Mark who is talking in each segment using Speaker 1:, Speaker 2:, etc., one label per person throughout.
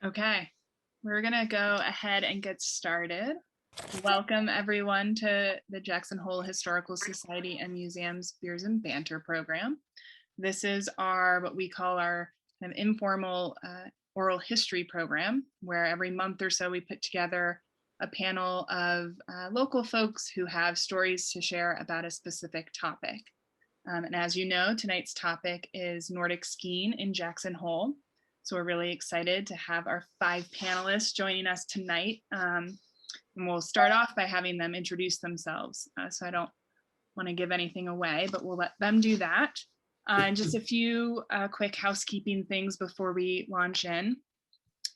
Speaker 1: Okay, we're gonna go ahead and get started. Welcome everyone to the Jackson Hole Historical Society and Museum's Beers and Banter program. This is what we call our kind of informal oral history program, where every month or so we put together a panel of local folks who have stories to share about a specific topic. And as you know, tonight's topic is Nordic skiing in Jackson Hole. So we're really excited to have our 5 panelists joining us tonight. And we'll start off by having them introduce themselves. So I don't want to give anything away, but we'll let them do that. And just a few quick housekeeping things before we launch in.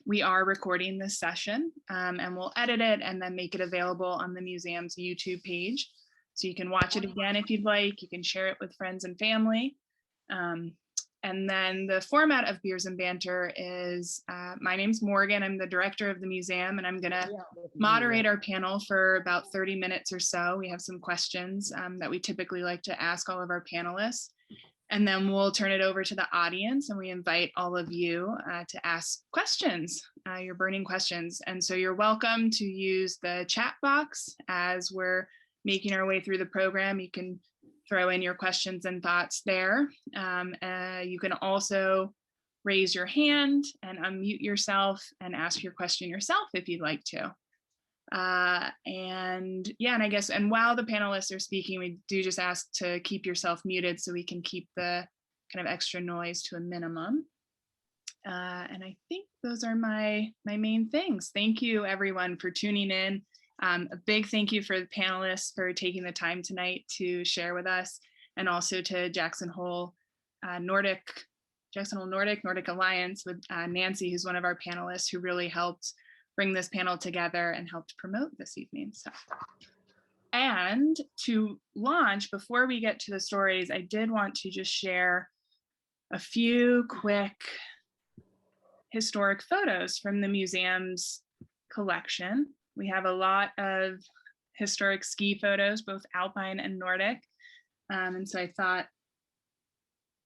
Speaker 1: We are recording this session and we'll edit it and then make it available on the museum's YouTube page. So you can watch it again if you'd like. You can share it with friends and family. And then the format of Beers and Banter is, my name's Morgan, I'm the director of the museum, and I'm gonna moderate our panel for about 30 minutes or so. We have some questions that we typically like to ask all of our panelists. And then we'll turn it over to the audience and we invite all of you to ask questions, your burning questions. And so you're welcome to use the chat box as we're making our way through the program. You can throw in your questions and thoughts there. You can also raise your hand and unmute yourself and ask your question yourself if you'd like to. And I guess, and while the panelists are speaking, we do just ask to keep yourself muted so we can keep the kind of extra noise to a minimum. And I think those are my main things. Thank you everyone for tuning in. A big thank you for the panelists for taking the time tonight to share with us, and also to Jackson Hole Nordic Alliance with Nancy, who's one of our panelists, who really helped bring this panel together and helped promote this evening. So, and to launch, before we get to the stories, I did want to just share a few quick historic photos from the museum's collection. We have a lot of historic ski photos, both alpine and Nordic. And so I thought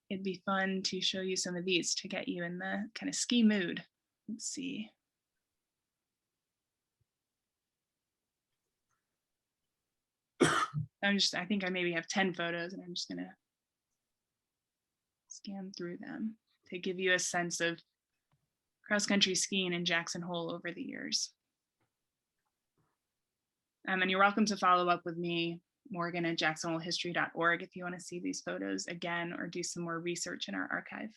Speaker 1: it'd be fun to show you some of these to get you in the kind of ski mood. Let's see. I think I maybe have 10 photos and I'm just gonna scan through them to give you a sense of cross-country skiing in Jackson Hole over the years. And you're welcome to follow up with me, Morgan, at jacksonholehistory.org if you want to see these photos again or do some more research in our archive.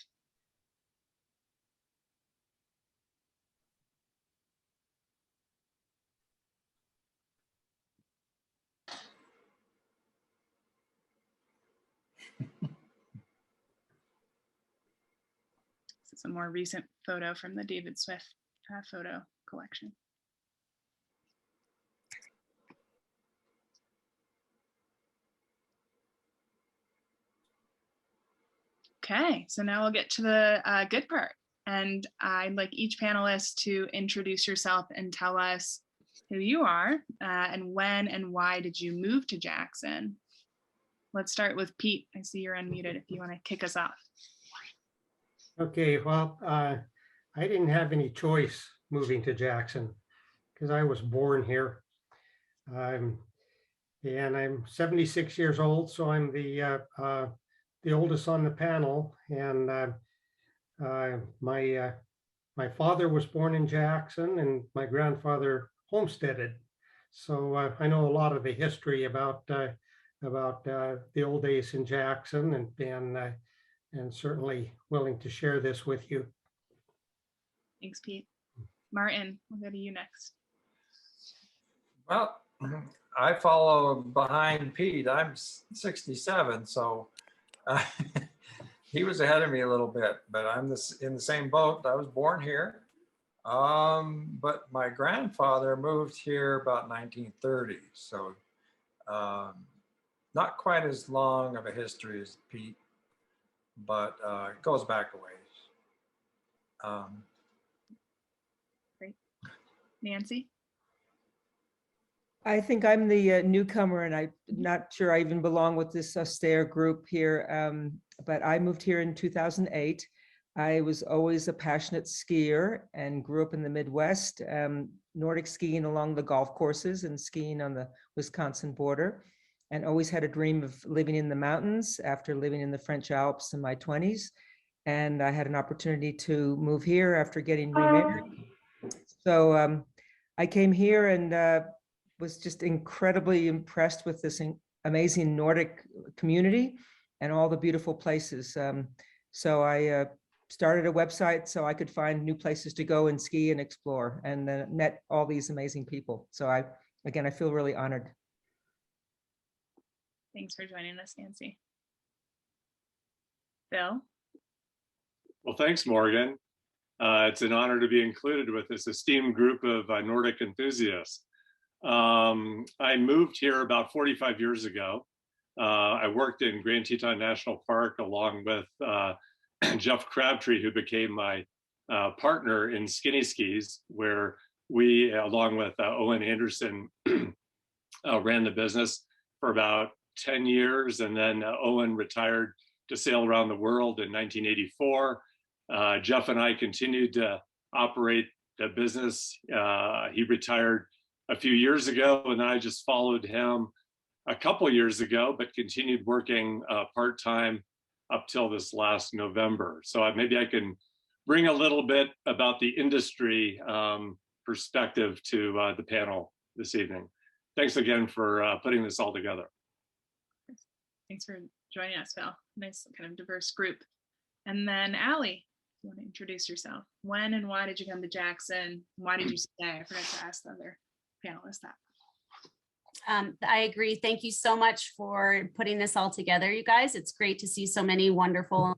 Speaker 1: This is a more recent photo from the David Swift photo collection. Okay, so now we'll get to the good part. And I'd like each panelist to introduce yourself and tell us who you are and when and why did you move to Jackson? Let's start with Pete. I see you're unmuted if you want to kick us off.
Speaker 2: Okay, well, I didn't have any choice moving to Jackson because I was born here. And I'm 76 years old, so I'm the oldest on the panel. And my father was born in Jackson, and my grandfather homesteaded. So I know a lot of the history about the old days in Jackson, and certainly willing to share this with you.
Speaker 1: Thanks, Pete. Martin, we'll go to you next.
Speaker 3: Well, I follow behind Pete. I'm 67, so he was ahead of me a little bit, but I'm in the same boat. I was born here, but my grandfather moved here about 1930, so not quite as long of a history as Pete, but it goes back a ways.
Speaker 1: Great. Nancy?
Speaker 4: I think I'm the newcomer, and I'm not sure I even belong with this austere group here, but I moved here in 2008. I was always a passionate skier and grew up in the Midwest, Nordic skiing along the golf courses and skiing on the Wisconsin border, and always had a dream of living in the mountains after living in the French Alps in my 20s. And I had an opportunity to move here after getting remarried. So I came here and was just incredibly impressed with this amazing Nordic community and all the beautiful places. So I started a website so I could find new places to go and ski and explore, and met all these amazing people. So again, I feel really honored.
Speaker 1: Thanks for joining us, Nancy. Bill?
Speaker 5: Well, thanks, Morgan. It's an honor to be included with this esteemed group of Nordic enthusiasts. I moved here about 45 years ago. I worked in Grand Teton National Park along with Jeff Crabtree, who became my partner in skinny skis, where we, along with Owen Anderson, ran the business for about 10 years. And then Owen retired to sail around the world in 1984. Jeff and I continued to operate the business. He retired a few years ago, and then I just followed him a couple years ago, but continued working part-time up till this last November. So maybe I can bring a little bit about the industry perspective to the panel this evening. Thanks again for putting this all together.
Speaker 1: Thanks for joining us, Bill. Nice kind of diverse group. And then Allie, you want to introduce yourself? When and why did you come to Jackson? Why did you stay? I forgot to ask the other panelists that.
Speaker 6: I agree. Thank you so much for putting this all together, you guys. It's great to see so many wonderful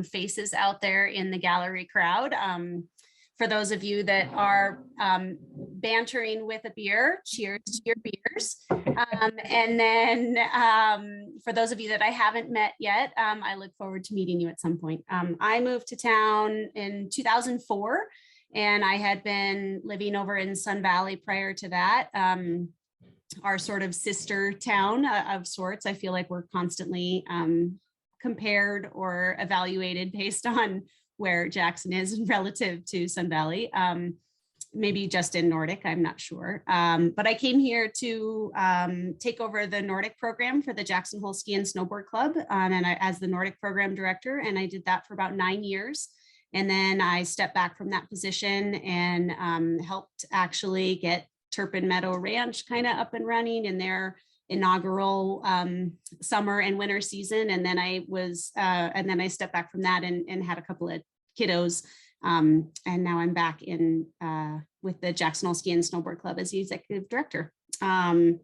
Speaker 6: faces out there in the gallery crowd. For those of you that are bantering with a beer, cheers to your beers. And then for those of you that I haven't met yet, I look forward to meeting you at some point. I moved to town in 2004, and I had been living over in Sun Valley prior to that. Our sort of sister town of sorts. I feel like we're constantly compared or evaluated based on where Jackson is relative to Sun Valley. Maybe just in Nordic, I'm not sure. But I came here to take over the Nordic program for the Jackson Hole Ski and Snowboard Club, and as the Nordic program director, and I did that for about 9 years. And then I stepped back from that position and helped actually get Turpin Meadow Ranch kind of up and running in their inaugural summer and winter season. And then I stepped back from that and had a couple of kiddos. And now I'm back in with the Jackson Hole Ski and Snowboard Club as the executive director. I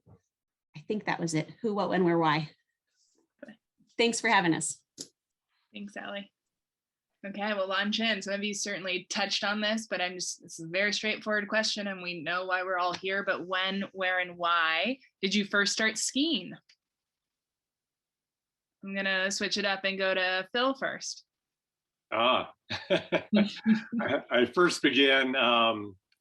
Speaker 6: think that was it. Who, what, when, where, why. Thanks for having us.
Speaker 1: Thanks, Allie. Okay, we'll launch in. Some of you certainly touched on this, but this is a very straightforward question, and we know why we're all here, but when, where, and why did you first start skiing? I'm gonna switch it up and go to Phil first.
Speaker 5: I first began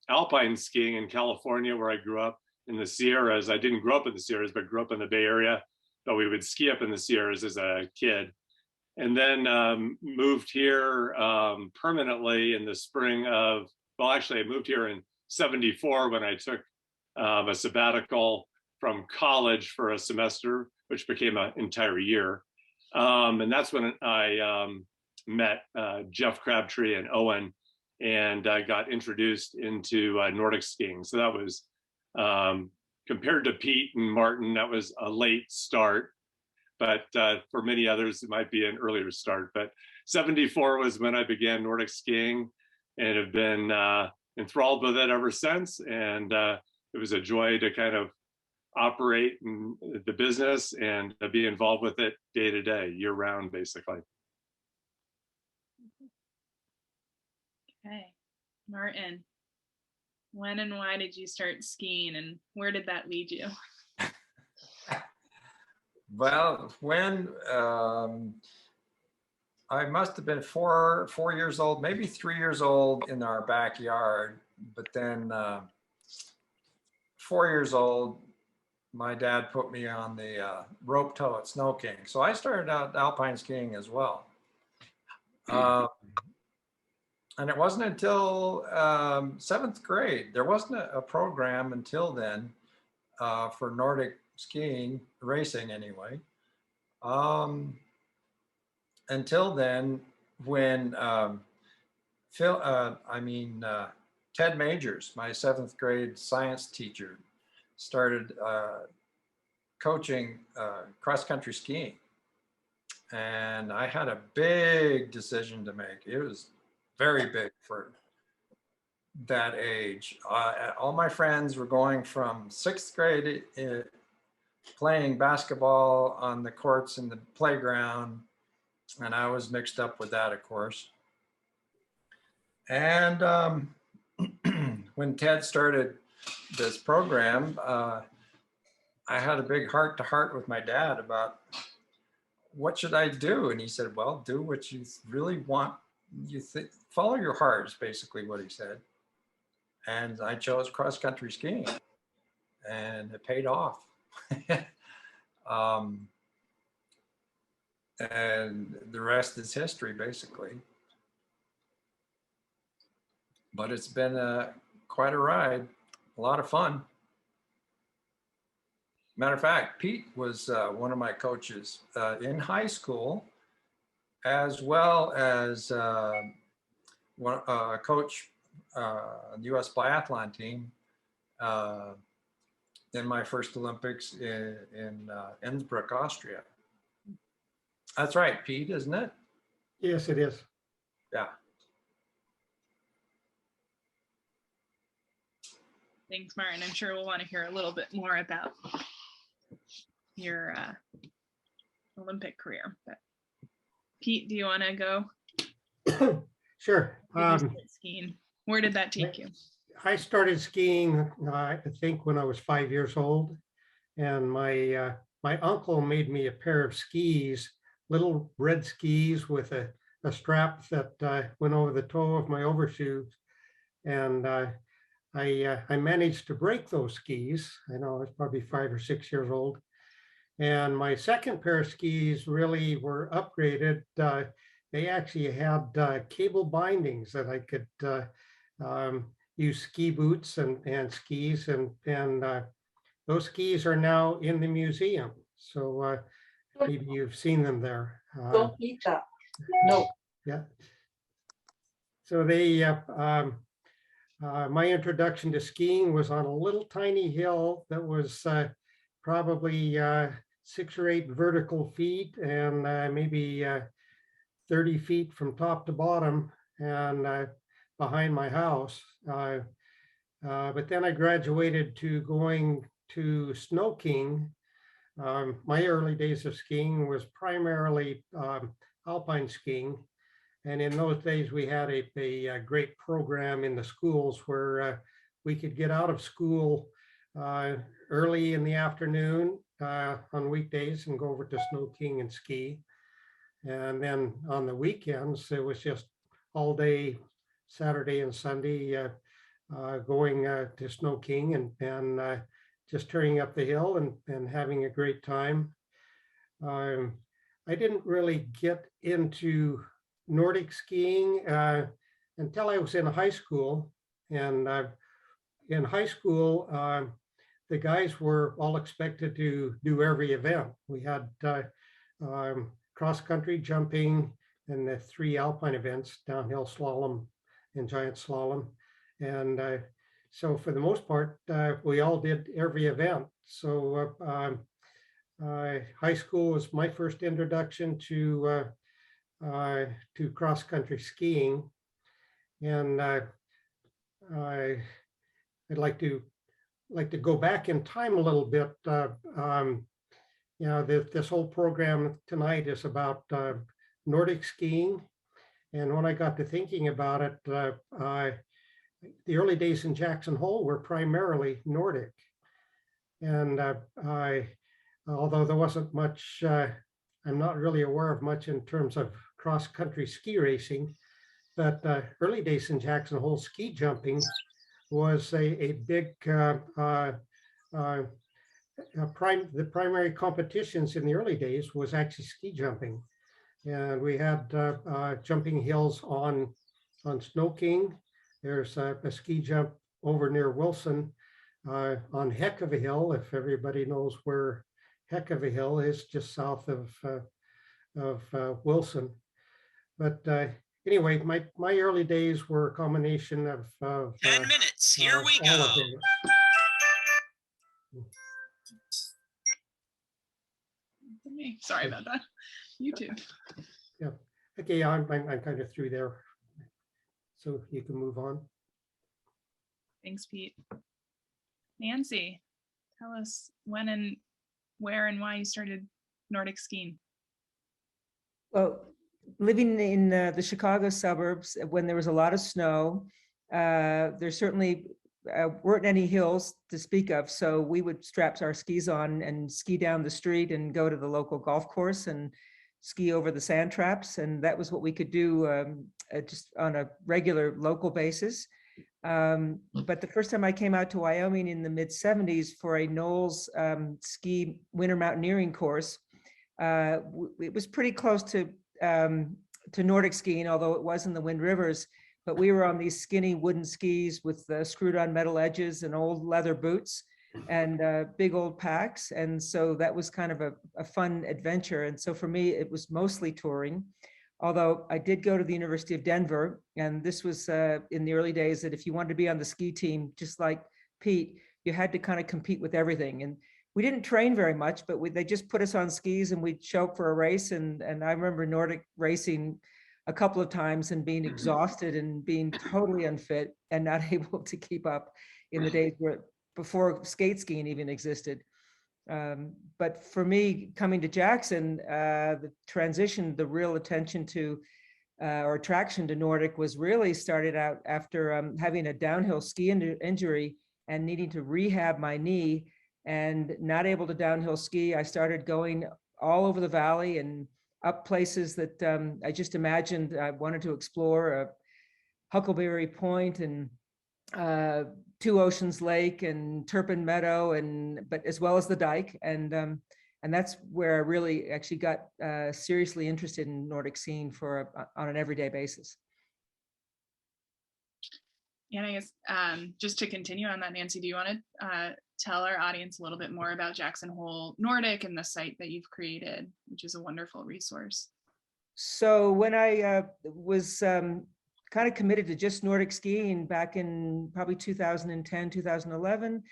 Speaker 5: alpine skiing in California, where I grew up in the Sierras. I didn't grow up in the Sierras, but grew up in the Bay Area, but we would ski up in the Sierras as a kid. And then moved here permanently in the spring of, well, actually I moved here in '74 when I took a sabbatical from college for a semester, which became an entire year. And that's when I met Jeff Crabtree and Owen, and I got introduced into Nordic skiing. So that was, compared to Pete and Martin, that was a late start. But for many others, it might be an earlier start. But '74 was when I began Nordic skiing and have been enthralled with it ever since. And it was a joy to kind of operate in the business and be involved with it day to day, year round, basically.
Speaker 1: Okay, Martin, when and why did you start skiing, and where did that lead you?
Speaker 3: Well, when I must have been four years old, maybe 3 years old in our backyard, but then 4 years old, my dad put me on the rope tow at Snow King. So I started out alpine skiing as well. And it wasn't until 7th grade, there wasn't a program until then for Nordic skiing, racing anyway. Until then, when Ted Majors, my 7th grade science teacher, started coaching cross-country skiing. And I had a big decision to make. It was very big for that age. All my friends were going from 6th grade playing basketball on the courts in the playground, and I was mixed up with that, of course. And when Ted started this program, I had a big heart-to-heart with my dad about what should I do? And he said, well, do what you really want. Follow your heart is basically what he said. And I chose cross-country skiing, and it paid off. And the rest is history, basically. But it's been quite a ride, a lot of fun. Matter of fact, Pete was one of my coaches in high school, as well as a coach on the U.S. Biathlon team in my first Olympics in Innsbruck, Austria. That's right, Pete, isn't it?
Speaker 2: Yes, it is.
Speaker 3: Yeah.
Speaker 1: Thanks, Martin. I'm sure we'll want to hear a little bit more about your Olympic career. But Pete, do you want to go?
Speaker 2: Sure.
Speaker 1: Skiing. Where did that take you?
Speaker 2: I started skiing, I think, when I was 5 years old, and my uncle made me a pair of skis, little red skis with a strap that went over the toe of my overshoes, and I managed to break those skis. I know I was probably 5 or 6 years old, and my second pair of skis really were upgraded. They actually had cable bindings that I could use ski boots and skis, and those skis are now in the museum. So maybe you've seen them there.
Speaker 7: Don't eat that. No.
Speaker 2: Yeah. So they, my introduction to skiing was on a little tiny hill that was probably 6 or 8 vertical feet and maybe 30 feet from top to bottom, and behind my house. But then I graduated to going to snow skiing. My early days of skiing was primarily alpine skiing. And in those days, we had a great program in the schools where we could get out of school early in the afternoon on weekdays and go over to snow skiing and ski. And then on the weekends, it was just all day, Saturday and Sunday, going to snow skiing and just turning up the hill and having a great time. I didn't really get into Nordic skiing until I was in high school. And in high school, the guys were all expected to do every event. We had cross-country jumping and the 3 alpine events, downhill slalom and giant slalom. And so for the most part, we all did every event. So high school was my first introduction to cross-country skiing. And I'd like to go back in time a little bit. You know, this whole program tonight is about Nordic skiing. And when I got to thinking about it, the early days in Jackson Hole were primarily Nordic. And although there wasn't much, I'm not really aware of much in terms of cross-country ski racing, but early days in Jackson Hole ski jumping was a big, the primary competitions in the early days was actually ski jumping. And we had jumping hills on on Snow King. There's a ski jump over near Wilson on Heck of a Hill, if everybody knows where Heck of a Hill is, just south of Wilson. But anyway, my early days were a combination of
Speaker 8: 10 minutes, here we
Speaker 2: all
Speaker 8: go.
Speaker 2: of it.
Speaker 1: Sorry about that. You too.
Speaker 2: Yeah. Okay, I'm kind of through there. So you can move on.
Speaker 1: Thanks, Pete. Nancy, tell us when and where and why you started Nordic skiing.
Speaker 4: Well, living in the Chicago suburbs, when there was a lot of snow, there certainly weren't any hills to speak of. So we would strap our skis on and ski down the street and go to the local golf course and ski over the sand traps. And that was what we could do just on a regular local basis. But the first time I came out to Wyoming in the mid 70s for a Knowles ski winter mountaineering course, it was pretty close to Nordic skiing, although it was in the Wind Rivers. But we were on these skinny wooden skis with screwed on metal edges and old leather boots and big old packs. And so that was kind of a fun adventure. And so for me, it was mostly touring. Although I did go to the University of Denver, and this was in the early days that if you wanted to be on the ski team, just like Pete, you had to kind of compete with everything. And we didn't train very much, but they just put us on skis and we'd show up for a race. And I remember Nordic racing a couple of times and being exhausted and being totally unfit and not able to keep up in the days before skate skiing even existed. But for me, coming to Jackson, the transition, the real attention to or attraction to Nordic was really started out after having a downhill ski injury and needing to rehab my knee and not able to downhill ski. I started going all over the valley and up places that I just imagined I wanted to explore, Huckleberry Point and Two Oceans Lake and Turpin Meadow, but as well as the Dike, and that's where I really actually got seriously interested in Nordic skiing on an everyday basis.
Speaker 1: And I guess just to continue on that, Nancy, do you want to tell our audience a little bit more about Jackson Hole Nordic and the site that you've created, which is a wonderful resource?
Speaker 4: So when I was kind of committed to just Nordic skiing back in probably 2010, 2011.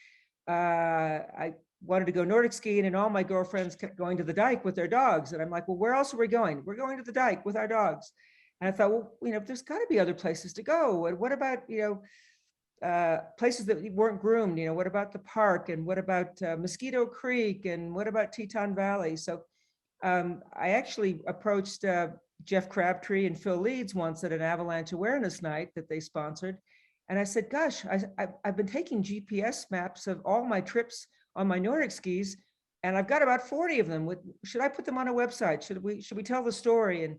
Speaker 4: I wanted to go Nordic skiing and all my girlfriends kept going to the Dike with their dogs. And I'm like, well, where else are we going? We're going to the Dike with our dogs. And I thought, well, there's got to be other places to go. And what about, places that weren't groomed? What about the park? And what about Mosquito Creek? And what about Teton Valley? So I actually approached Jeff Crabtree and Phil Leeds once at an avalanche awareness night that they sponsored. And I said, gosh, I've been taking GPS maps of all my trips on my Nordic skis, and I've got about 40 of them. Should I put them on a website? Should we tell the story? And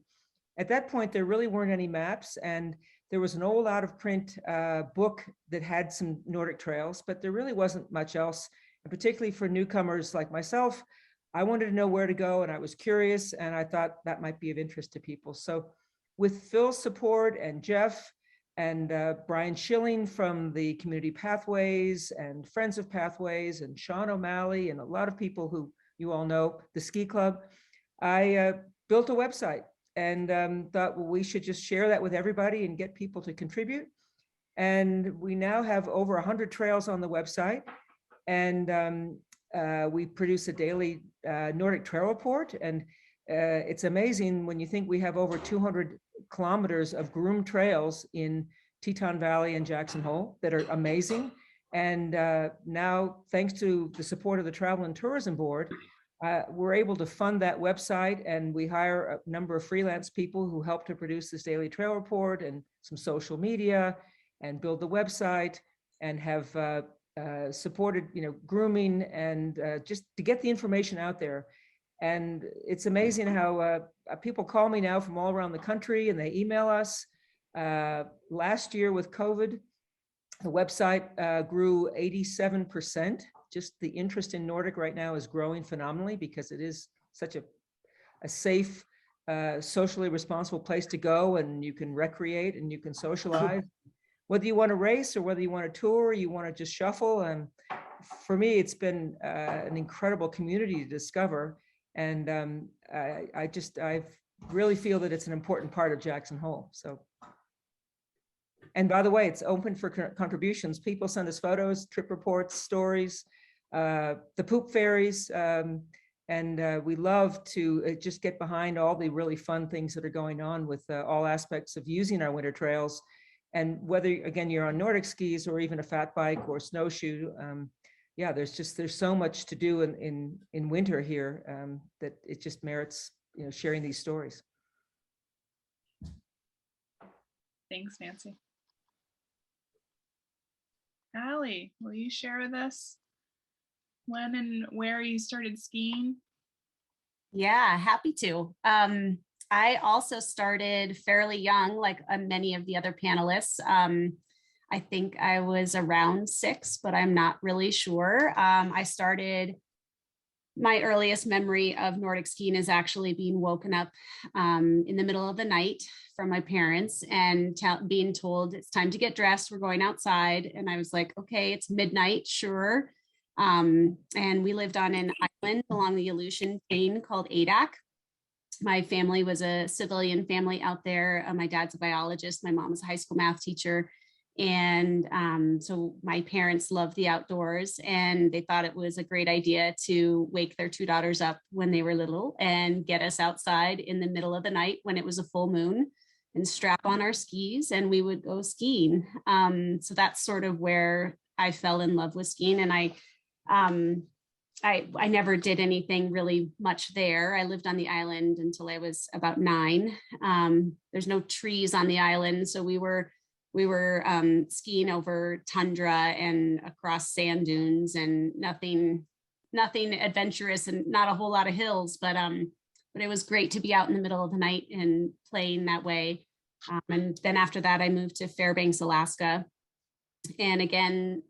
Speaker 4: at that point, there really weren't any maps. And there was an old out of print book that had some Nordic trails, but there really wasn't much else. And particularly for newcomers like myself, I wanted to know where to go, and I was curious, and I thought that might be of interest to people. So with Phil's support and Jeff and Brian Schilling from the Community Pathways and Friends of Pathways and Sean O'Malley and a lot of people who you all know, the Ski Club, I built a website and thought, well, we should just share that with everybody and get people to contribute. And we now have over 100 trails on the website. And we produce a daily Nordic trail report, and it's amazing when you think we have over 200 kilometers of groomed trails in Teton Valley and Jackson Hole that are amazing. And now, thanks to the support of the Travel and Tourism Board, we're able to fund that website, and we hire a number of freelance people who help to produce this daily trail report and some social media and build the website and have supported, grooming and just to get the information out there. And it's amazing how people call me now from all around the country and they email us. Last year with COVID, the website grew 87%. Just the interest in Nordic right now is growing phenomenally because it is such a safe socially responsible place to go, and you can recreate and you can socialize. Whether you want to race or whether you want to tour, you want to just shuffle. And for me, it's been an incredible community to discover. And I really feel that it's an important part of Jackson Hole. So, and by the way, it's open for contributions. People send us photos, trip reports, stories, the poop fairies. And we love to just get behind all the really fun things that are going on with all aspects of using our winter trails. And whether, again, you're on Nordic skis or even a fat bike or snowshoe, yeah, there's so much to do in winter here that it just merits, sharing these stories.
Speaker 1: Thanks, Nancy. Allie, will you share with us when and where you started skiing?
Speaker 6: Yeah, happy to. I also started fairly young, like many of the other panelists. I think I was around 6, but I'm not really sure. My earliest memory of Nordic skiing is actually being woken up in the middle of the night from my parents and being told it's time to get dressed, we're going outside. And I was like, okay, it's midnight, sure. And we lived on an island along the Aleutian chain called Adak. My family was a civilian family out there. My dad's a biologist. My mom was a high school math teacher. And so my parents loved the outdoors, and they thought it was a great idea to wake their 2 daughters up when they were little and get us outside in the middle of the night when it was a full moon and strap on our skis, and we would go skiing. So that's sort of where I fell in love with skiing. And I never did anything really much there. I lived on the island until I was about 9. There's no trees on the island, so we were skiing over tundra and across sand dunes, and nothing adventurous and not a whole lot of hills, but it was great to be out in the middle of the night and playing that way. And then after that, I moved to Fairbanks, Alaska. And again,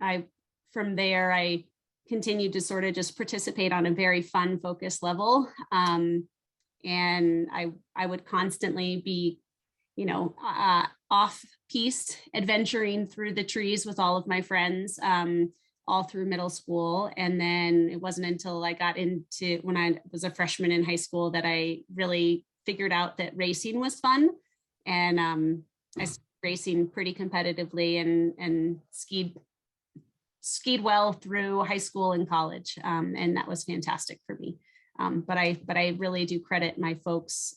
Speaker 6: from there, I continued to sort of just participate on a very fun, focused level. And I would constantly be, off-piste adventuring through the trees with all of my friends all through middle school. And then it wasn't until I got into, when I was a freshman in high school, that I really figured out that racing was fun. And I started racing pretty competitively and skied well through high school and college. And that was fantastic for me. But I really do credit my folks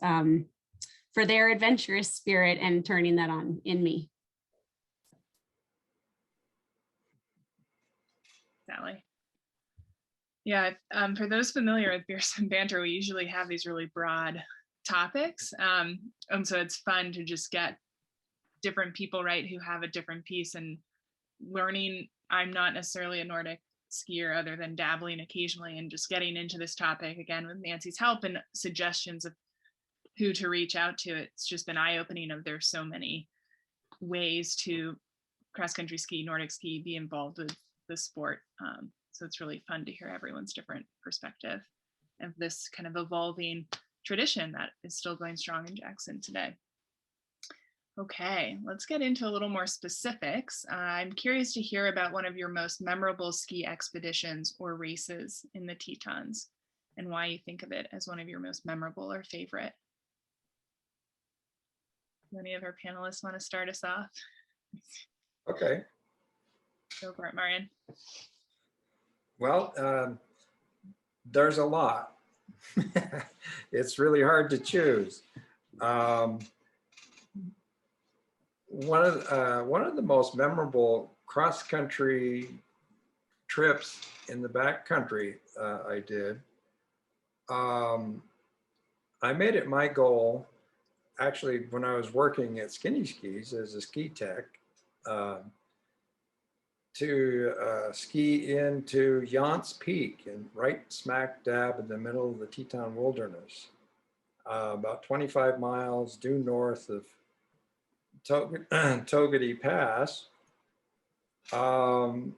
Speaker 6: for their adventurous spirit and turning that on in me.
Speaker 1: Sally. Yeah, for those familiar with Beers and Banter, we usually have these really broad topics. And so it's fun to just get different people, right, who have a different piece, and learning. I'm not necessarily a Nordic skier other than dabbling occasionally, and just getting into this topic again with Nancy's help and suggestions of who to reach out to. It's just been eye-opening of there's so many ways to cross-country ski, Nordic ski, be involved with the sport. So it's really fun to hear everyone's different perspective of this kind of evolving tradition that is still going strong in Jackson today. Okay, let's get into a little more specifics. I'm curious to hear about one of your most memorable ski expeditions or races in the Tetons, and why you think of it as one of your most memorable or favorite. Do any of our panelists want to start us off?
Speaker 3: Okay.
Speaker 1: Go for it, Marian.
Speaker 3: Well, there's a lot. It's really hard to choose. One of the most memorable cross-country trips in the backcountry I did. I made it my goal, actually, when I was working at Skinny Skis as a ski tech, to ski into Yance Peak, and right smack dab in the middle of the Teton Wilderness, about 25 miles due north of Togety Pass. And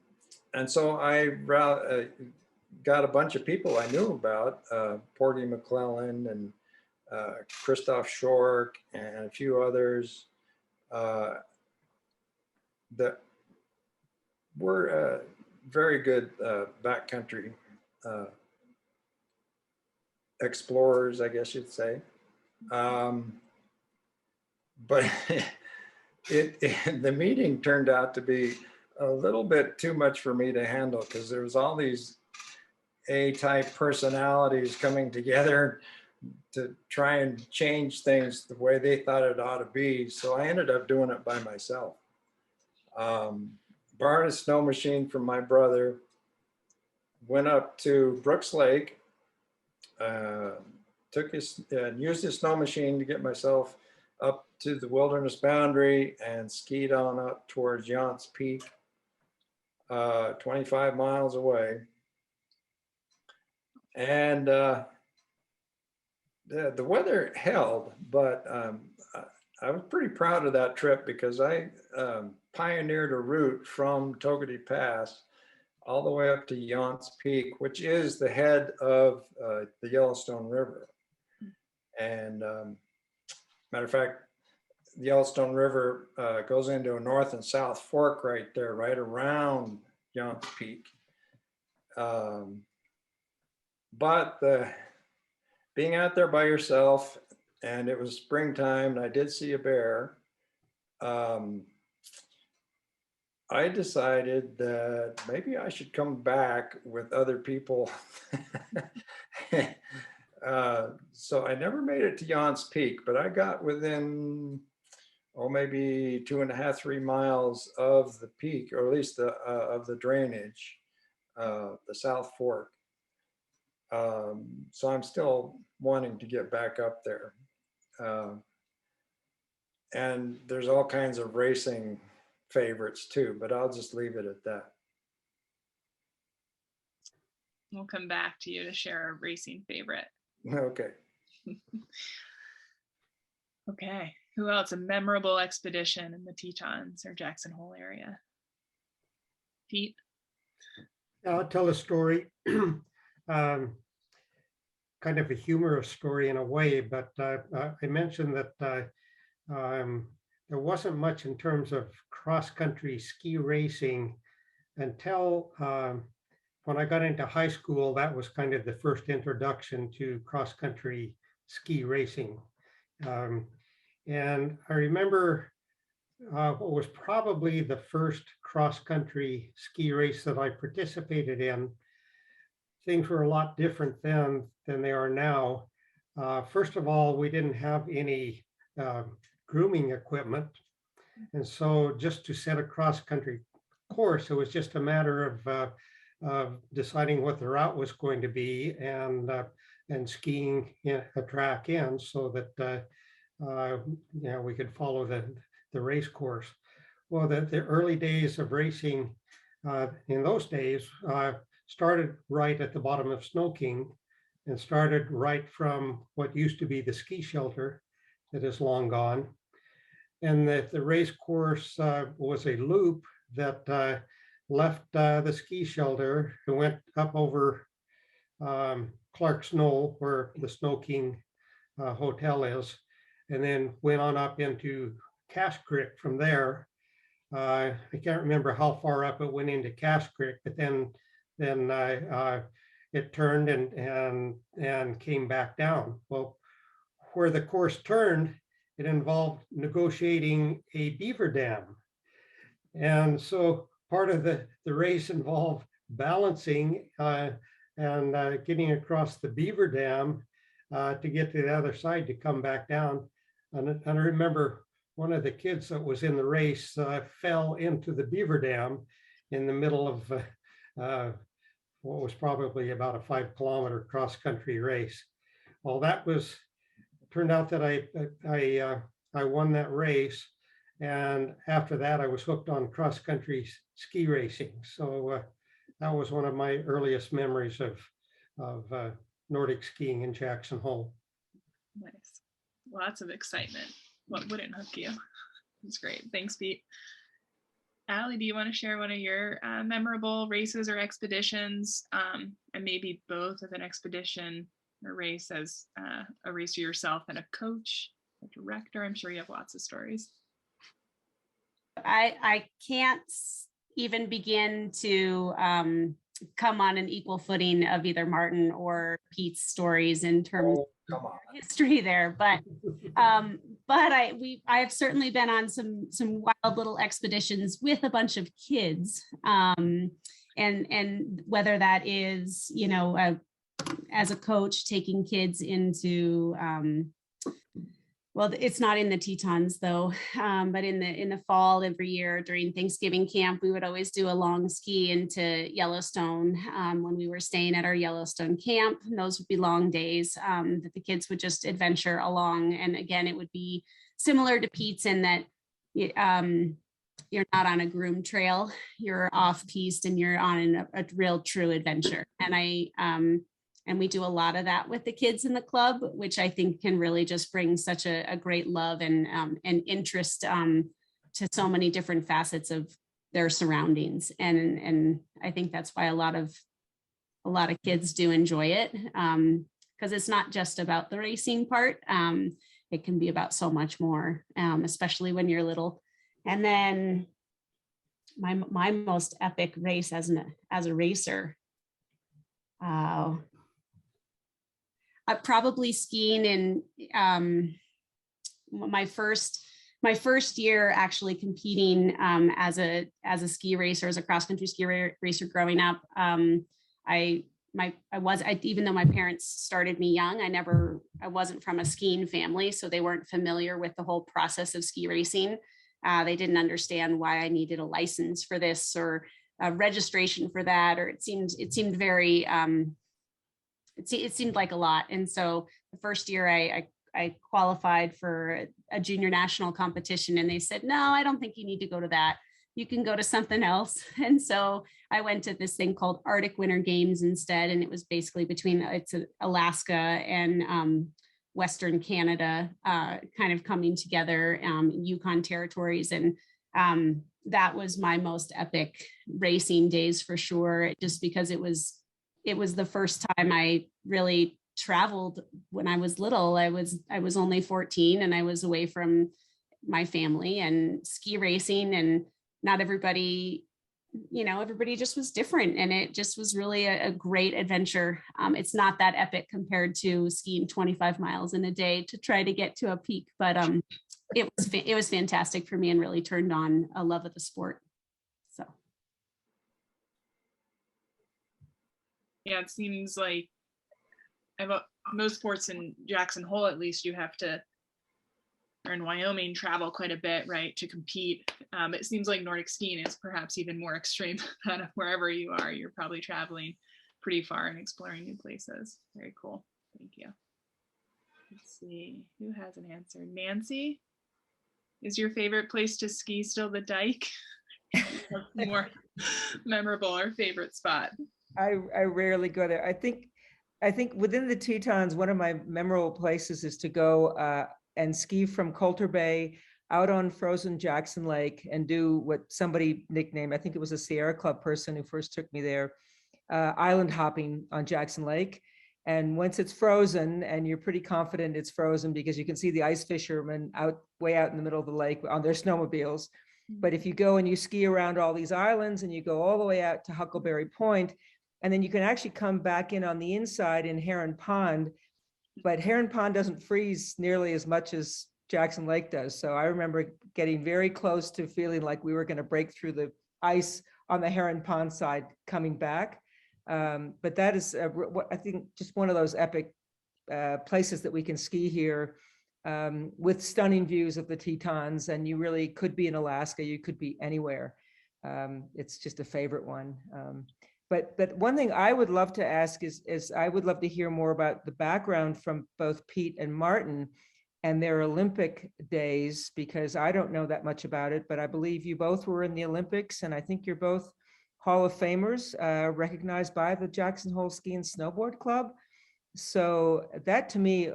Speaker 3: so I got a bunch of people I knew about, Porty McClellan and Christoph Schork, and a few others that were very good backcountry explorers, I guess you'd say. But the meeting turned out to be a little bit too much for me to handle, because there was all these A-type personalities coming together to try and change things the way they thought it ought to be. So I ended up doing it by myself. Borrowed a snow machine from my brother, went up to Brooks Lake, used his snow machine to get myself up to the wilderness boundary and skied on up towards Yance Peak, 25 miles away. And the weather held, but I was pretty proud of that trip, because I pioneered a route from Togety Pass all the way up to Yance Peak, which is the head of the Yellowstone River. And matter of fact, the Yellowstone River goes into a north and south fork right there, right around Yance Peak. But being out there by yourself, and it was springtime, and I did see a bear, I decided that maybe I should come back with other people. So I never made it to Yance Peak, but I got within, maybe 2.5, 3 miles of the peak, or at least of the drainage, the South Fork. So I'm still wanting to get back up there. And there's all kinds of racing favorites too, but I'll just leave it at that.
Speaker 1: We'll come back to you to share a racing favorite.
Speaker 3: Okay.
Speaker 1: Okay. Who else? A memorable expedition in the Tetons or Jackson Hole area? Pete?
Speaker 2: I'll tell a story, kind of a humorous story in a way, but I mentioned that there wasn't much in terms of cross-country ski racing until when I got into high school. That was kind of the first introduction to cross-country ski racing. And I remember what was probably the first cross-country ski race that I participated in. Things were a lot different then than they are now. First of all, we didn't have any grooming equipment. And so just to set a cross-country course, it was just a matter of deciding what the route was going to be and skiing a track in so that we could follow the race course. Well, the early days of racing in those days started right at the bottom of Snow King and started right from what used to be the ski shelter that is long gone. And the race course was a loop that left the ski shelter and went up over Clark's Knoll, where the Snow King Hotel is, and then went on up into Cache Creek from there. I can't remember how far up it went into Cache Creek, but then it turned and came back down. Well, where the course turned, it involved negotiating a beaver dam. And so part of the race involved balancing and getting across the beaver dam to get to the other side to come back down. And I remember one of the kids that was in the race fell into the beaver dam in the middle of what was probably about a 5-kilometer cross-country race. Well, turned out that I won that race. And after that, I was hooked on cross-country ski racing. So that was one of my earliest memories of Nordic skiing in Jackson Hole.
Speaker 1: Nice. Lots of excitement. What wouldn't hook you? It's great. Thanks, Pete. Allie, do you want to share one of your memorable races or expeditions, and maybe both of an expedition a race as a racer yourself and a coach, a director? I'm sure you have lots of stories.
Speaker 6: I can't even begin to come on an equal footing of either Martin or Pete's stories in terms
Speaker 3: Oh, come on.
Speaker 6: of history there, but I have certainly been on some wild little expeditions with a bunch of kids, and whether that is, you know, as a coach taking kids into well, it's not in the Tetons though, but in the fall every year during Thanksgiving camp, we would always do a long ski into Yellowstone when we were staying at our Yellowstone camp. And those would be long days that the kids would just adventure along. And again, it would be similar to Pete's in that you're not on a groomed trail, you're off piste and you're on a real true adventure. And we do a lot of that with the kids in the club, which I think can really just bring such a great love and interest to so many different facets of their surroundings. And I think that's why a lot of kids do enjoy it, because it's not just about the racing part. It can be about so much more, especially when you're little. And then my most epic race as a racer. Probably skiing in my first year actually competing as a ski racer, as a cross country ski racer growing up. Even though my parents started me young, I wasn't from a skiing family, so they weren't familiar with the whole process of ski racing. They didn't understand why I needed a license for this or a registration for that, or it seemed very it seemed like a lot. And so the first year I qualified for a junior national competition, and they said, no, I don't think you need to go to that. You can go to something else. And so I went to this thing called Arctic Winter Games instead. And it was basically between Alaska and Western Canada kind of coming together, Yukon territories. And that was my most epic racing days for sure, just because it was the first time I really traveled when I was little. I was only 14 and I was away from my family and ski racing, and not everybody, everybody just was different. And it just was really a great adventure. It's not that epic compared to skiing 25 miles in a day to try to get to a peak, but it was fantastic for me and really turned on a love of the sport. So.
Speaker 1: Yeah, it seems like most sports in Jackson Hole, at least, you have to, or in Wyoming, travel quite a bit, right, to compete. It seems like Nordic skiing is perhaps even more extreme than wherever you are. You're probably traveling pretty far and exploring new places. Very cool. Thank you. Let's see, who has an answer? Nancy, is your favorite place to ski still the dike? More memorable or favorite spot?
Speaker 4: I rarely go there. I think within the Tetons, one of my memorable places is to go and ski from Coulter Bay out on frozen Jackson Lake and do what somebody nicknamed, I think it was a Sierra Club person who first took me there, island hopping on Jackson Lake. And once it's frozen, and you're pretty confident it's frozen because you can see the ice fishermen way out in the middle of the lake on their snowmobiles. But if you go and you ski around all these islands and you go all the way out to Huckleberry Point, and then you can actually come back in on the inside in Heron Pond, but Heron Pond doesn't freeze nearly as much as Jackson Lake does. So I remember getting very close to feeling like we were going to break through the ice on the Heron Pond side coming back. But that is, I think, just one of those epic places that we can ski here with stunning views of the Tetons. And you really could be in Alaska, you could be anywhere. It's just a favorite one. But one thing I would love to ask is I would love to hear more about the background from both Pete and Martin and their Olympic days, because I don't know that much about it, but I believe you both were in the Olympics, and I think you're both Hall of Famers recognized by the Jackson Hole Ski and Snowboard Club. So that, to me,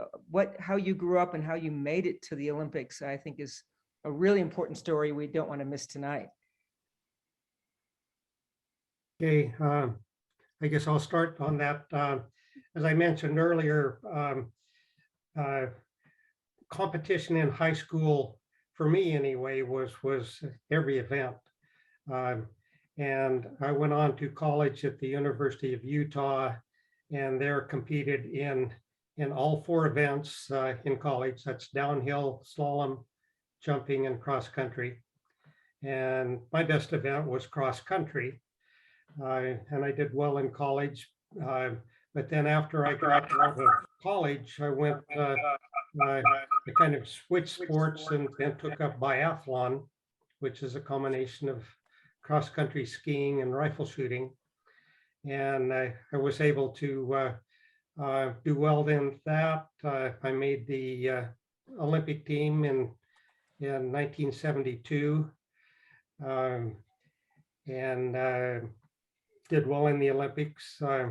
Speaker 4: how you grew up and how you made it to the Olympics, I think is a really important story we don't want to miss tonight.
Speaker 2: Okay, I guess I'll start on that. as I mentioned earlier, competition in high school, for me anyway, was every event. And I went on to college at the University of Utah, and there competed in all 4 events in college. That's downhill, slalom, jumping, and cross country. And my best event was cross country. And I did well in college. But then after I got out of college, I went, I kind of switched sports and took up biathlon, which is a combination of cross country skiing and rifle shooting. And I was able to do well in that. I made the Olympic team in 1972, and did well in the Olympics. I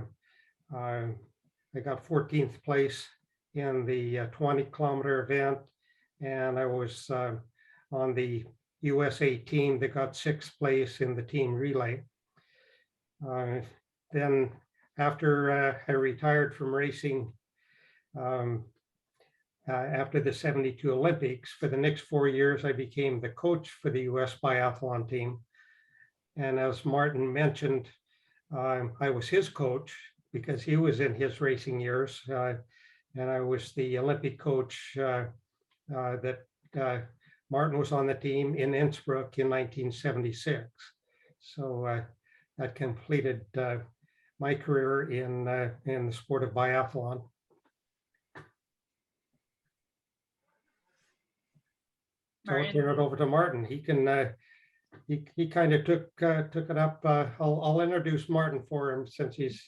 Speaker 2: got 14th place in the 20-kilometer event, and I was on the USA team that got 6th place in the team relay. Then after I retired from racing, after the 72 Olympics, for the next 4 years, I became the coach for the US biathlon team. And as Martin mentioned, I was his coach because he was in his racing years. And I was the Olympic coach that Martin was on the team in Innsbruck in 1976. So that completed my career in the sport of biathlon. So I'll turn it over to Martin. He can he kind of took it up. I'll introduce Martin for him since he's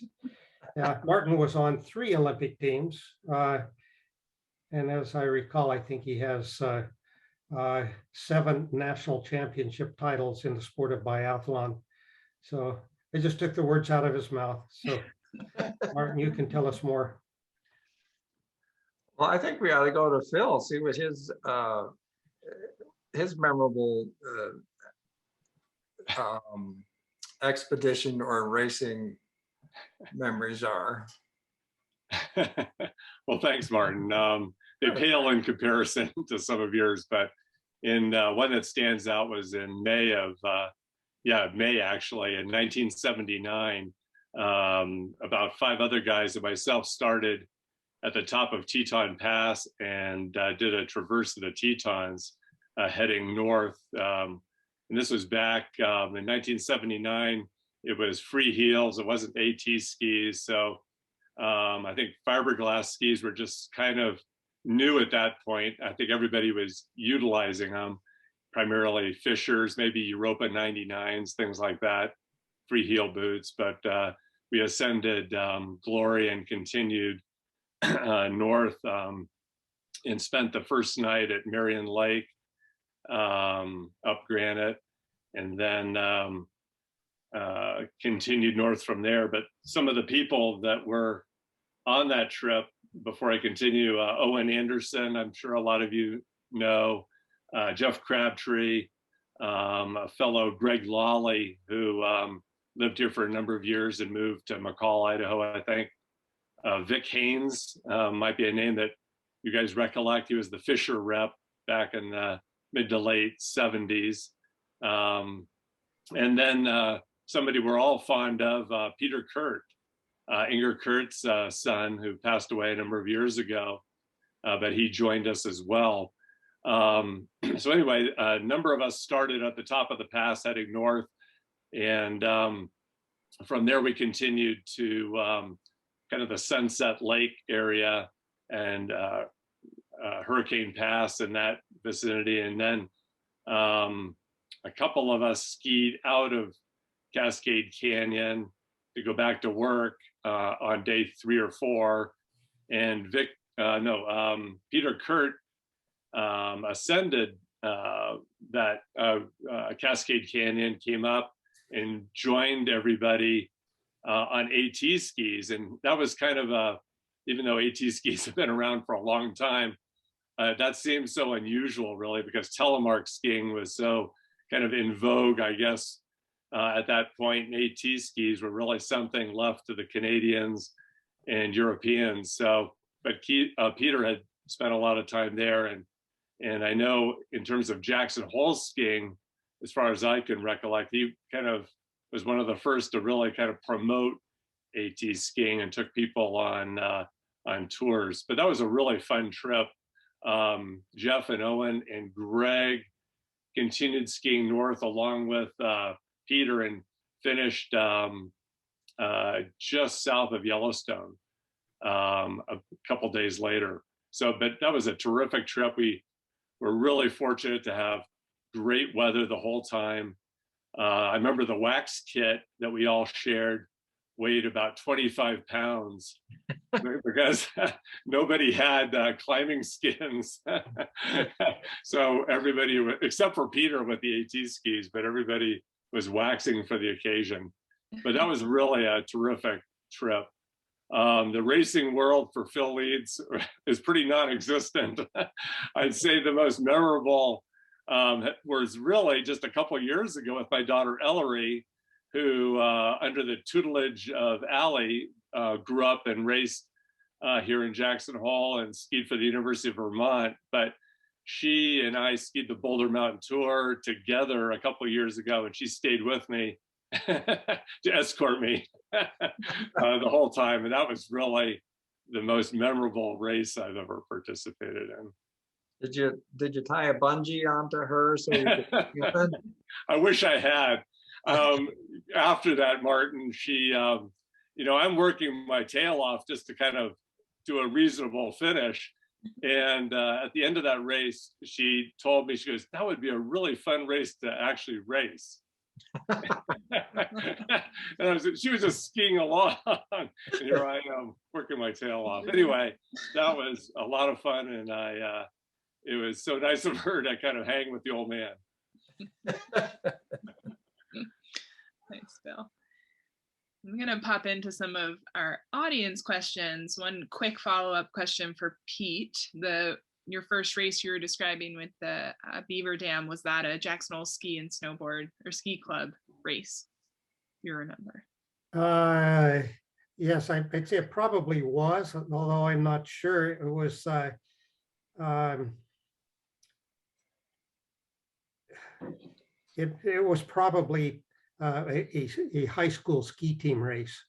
Speaker 2: Martin was on 3 Olympic teams, and as I recall, I think he has 7 national championship titles in the sport of biathlon. So I just took the words out of his mouth. So Martin, you can tell us more.
Speaker 3: Well, I think we ought to go to Phil, see what his memorable expedition or racing memories are.
Speaker 5: Well, thanks, Martin. They pale in comparison to some of yours, but in one that stands out was in May actually, in 1979. About 5 other guys and myself started at the top of Teton Pass and did a traverse of the Tetons heading north. And this was back in 1979. It was free heels. It wasn't AT skis. So I think fiberglass skis were just kind of new at that point. I think everybody was utilizing them, primarily Fishers, maybe Europa 99s, things like that, free heel boots. But we ascended Glory and continued north and spent the first night at Marion Lake, up Granite, and then continued north from there. But some of the people that were on that trip, before I continue, Owen Anderson, I'm sure a lot of you know, Jeff Crabtree, a fellow Greg Lawley, who lived here for a number of years and moved to McCall, Idaho, I think. Vic Haynes might be a name that you guys recollect. He was the Fisher rep back in the mid to late 70s. And then somebody we're all fond of, Peter Kurt, Inger Kurt's son, who passed away a number of years ago, but he joined us as well. So anyway, a number of us started at the top of the pass heading north, and from there we continued to kind of the Sunset Lake area and Hurricane Pass in that vicinity. And then a couple of us skied out of Cascade Canyon to go back to work on day 3 or 4. And Peter Kurt ascended that Cascade Canyon, came up and joined everybody on AT skis. And that was kind of even though AT skis have been around for a long time, that seems so unusual, really, because telemark skiing was so kind of in vogue, I guess, at that point. And AT skis were really something left to the Canadians and Europeans. So, but Peter had spent a lot of time there, and I know in terms of Jackson Hole skiing, as far as I can recollect, he kind of was one of the first to really kind of promote AT skiing and took people on tours. But that was a really fun trip. Jeff and Owen and Greg continued skiing north along with Peter and finished just south of Yellowstone a couple days later. So, but that was a terrific trip. We were really fortunate to have great weather the whole time. I remember the wax kit that we all shared weighed about 25 pounds because nobody had climbing skins. So everybody, except for Peter with the AT skis, but everybody was waxing for the occasion. But that was really a terrific trip. The racing world for Phil Leeds is pretty non-existent. I'd say the most memorable was really just a couple of years ago with my daughter Ellery, who under the tutelage of Allie grew up and raced here in Jackson Hole and skied for the University of Vermont. But she and I skied the Boulder Mountain Tour together a couple of years ago, and she stayed with me to escort me the whole time. And that was really the most memorable race I've ever participated in.
Speaker 3: Did you tie a bungee onto her so you could
Speaker 5: I wish I had. After that, Martin, she, I'm working my tail off just to kind of do a reasonable finish. And at the end of that race, she told me, she goes, that would be a really fun race to actually race. And she was just skiing along, and here I am working my tail off. Anyway, that was a lot of fun, and it was so nice of her to kind of hang with the old man.
Speaker 1: Thanks, Bill. I'm going to pop into some of our audience questions. One quick follow-up question for Pete. Your first race you were describing with the Beaver Dam, was that a Jackson Hole ski and snowboard or ski club race? You remember?
Speaker 2: Yes, I'd say it probably was, although I'm not sure. It was it was probably a high school ski team race,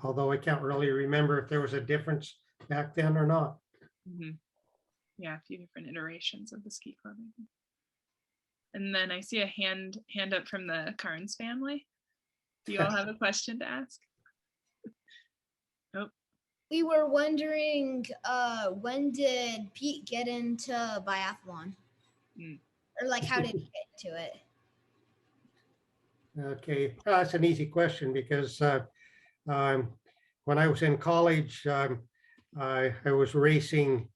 Speaker 2: although I can't really remember if there was a difference back then or not.
Speaker 1: Mm-hmm. Yeah, a few different iterations of the ski club. And then I see a hand up from the Karns family. Do you all have a question to ask? Oh.
Speaker 9: We were wondering, when did Pete get into biathlon? Or like, how did he get into it?
Speaker 2: Okay, that's an easy question because when I was in college, I was racing,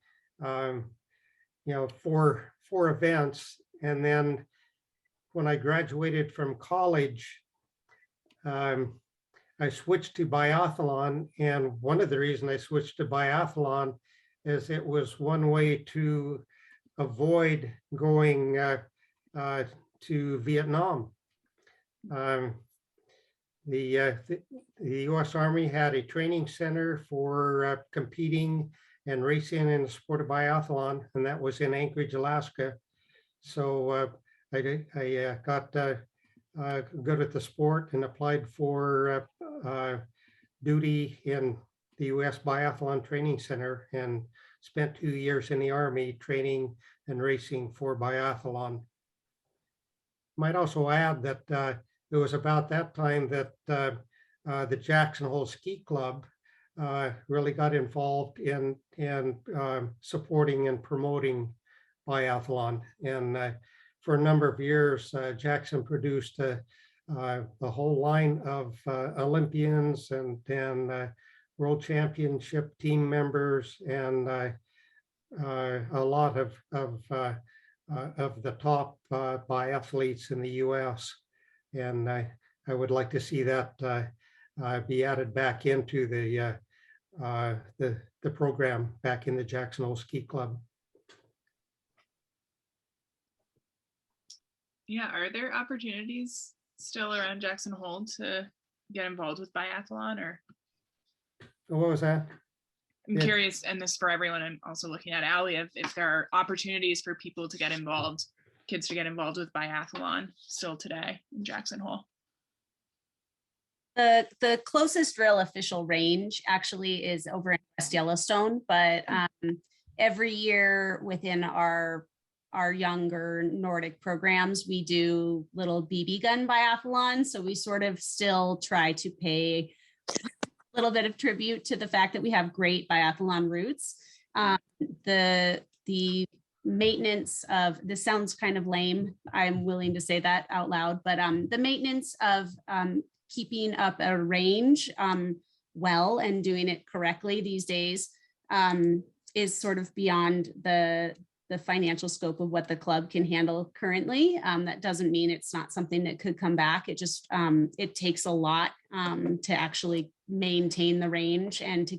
Speaker 2: four events, and then when I graduated from college, I switched to biathlon, and one of the reasons I switched to biathlon is it was one way to avoid going to Vietnam. The U.S. Army had a training center for competing and racing in the sport of biathlon, and that was in Anchorage, Alaska. So I got good at the sport and applied for duty in the U.S. Biathlon Training Center and spent 2 years in the Army training and racing for biathlon. Might also add that it was about that time that the Jackson Hole Ski Club really got involved in supporting and promoting biathlon. And for a number of years, Jackson produced a whole line of Olympians and World Championship team members and a lot of the top biathletes in the U.S. And I would like to see that be added back into the program back in the Jackson Hole Ski Club.
Speaker 1: Yeah, are there opportunities still around Jackson Hole to get involved with biathlon, or?
Speaker 2: What was that?
Speaker 1: I'm
Speaker 2: Yeah.
Speaker 1: curious, and this for everyone, and also looking at Allie, if there are opportunities for people to get involved, kids to get involved with biathlon still today in Jackson Hole.
Speaker 6: The closest real official range actually is over in West Yellowstone, but every year within our younger Nordic programs, we do little BB gun biathlon. So we sort of still try to pay a little bit of tribute to the fact that we have great biathlon routes. The maintenance of, this sounds kind of lame, I'm willing to say that out loud, but the maintenance of keeping up a range well and doing it correctly these days is sort of beyond the financial scope of what the club can handle currently. That doesn't mean it's not something that could come back. It just, it takes a lot to actually maintain the range and to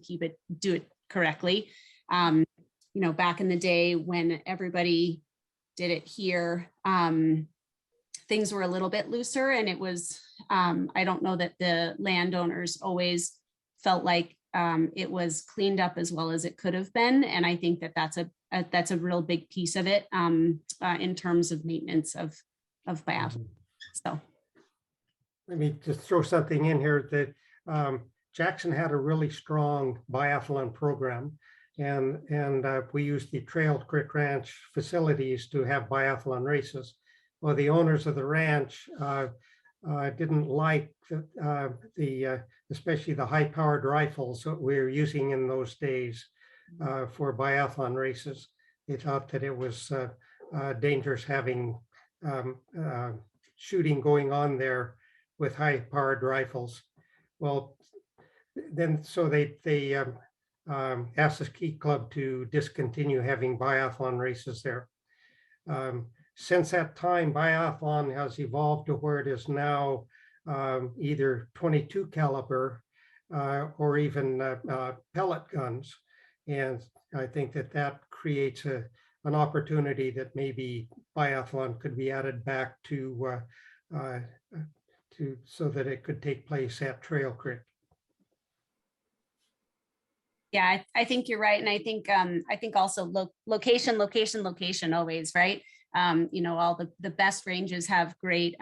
Speaker 6: do it correctly. You know, back in the day when everybody did it here, things were a little bit looser, and it was, I don't know that the landowners always felt like it was cleaned up as well as it could have been. And I think that that's a real big piece of it in terms of maintenance of biathlon. So
Speaker 2: Let me just throw something in here that Jackson had a really strong biathlon program, and we used the Trail Creek Ranch facilities to have biathlon races. Well, the owners of the ranch didn't like especially the high-powered rifles that we were using in those days for biathlon races. They thought that it was dangerous having shooting going on there with high-powered rifles. Well, then so they asked the ski club to discontinue having biathlon races there. Since that time, biathlon has evolved to where it is now either 22 caliber or even pellet guns. And I think that creates an opportunity that maybe biathlon could be added back to so that it could take place at Trail Creek.
Speaker 6: yeah, I think you're right. And I think also location always, right? You know, all the best ranges have great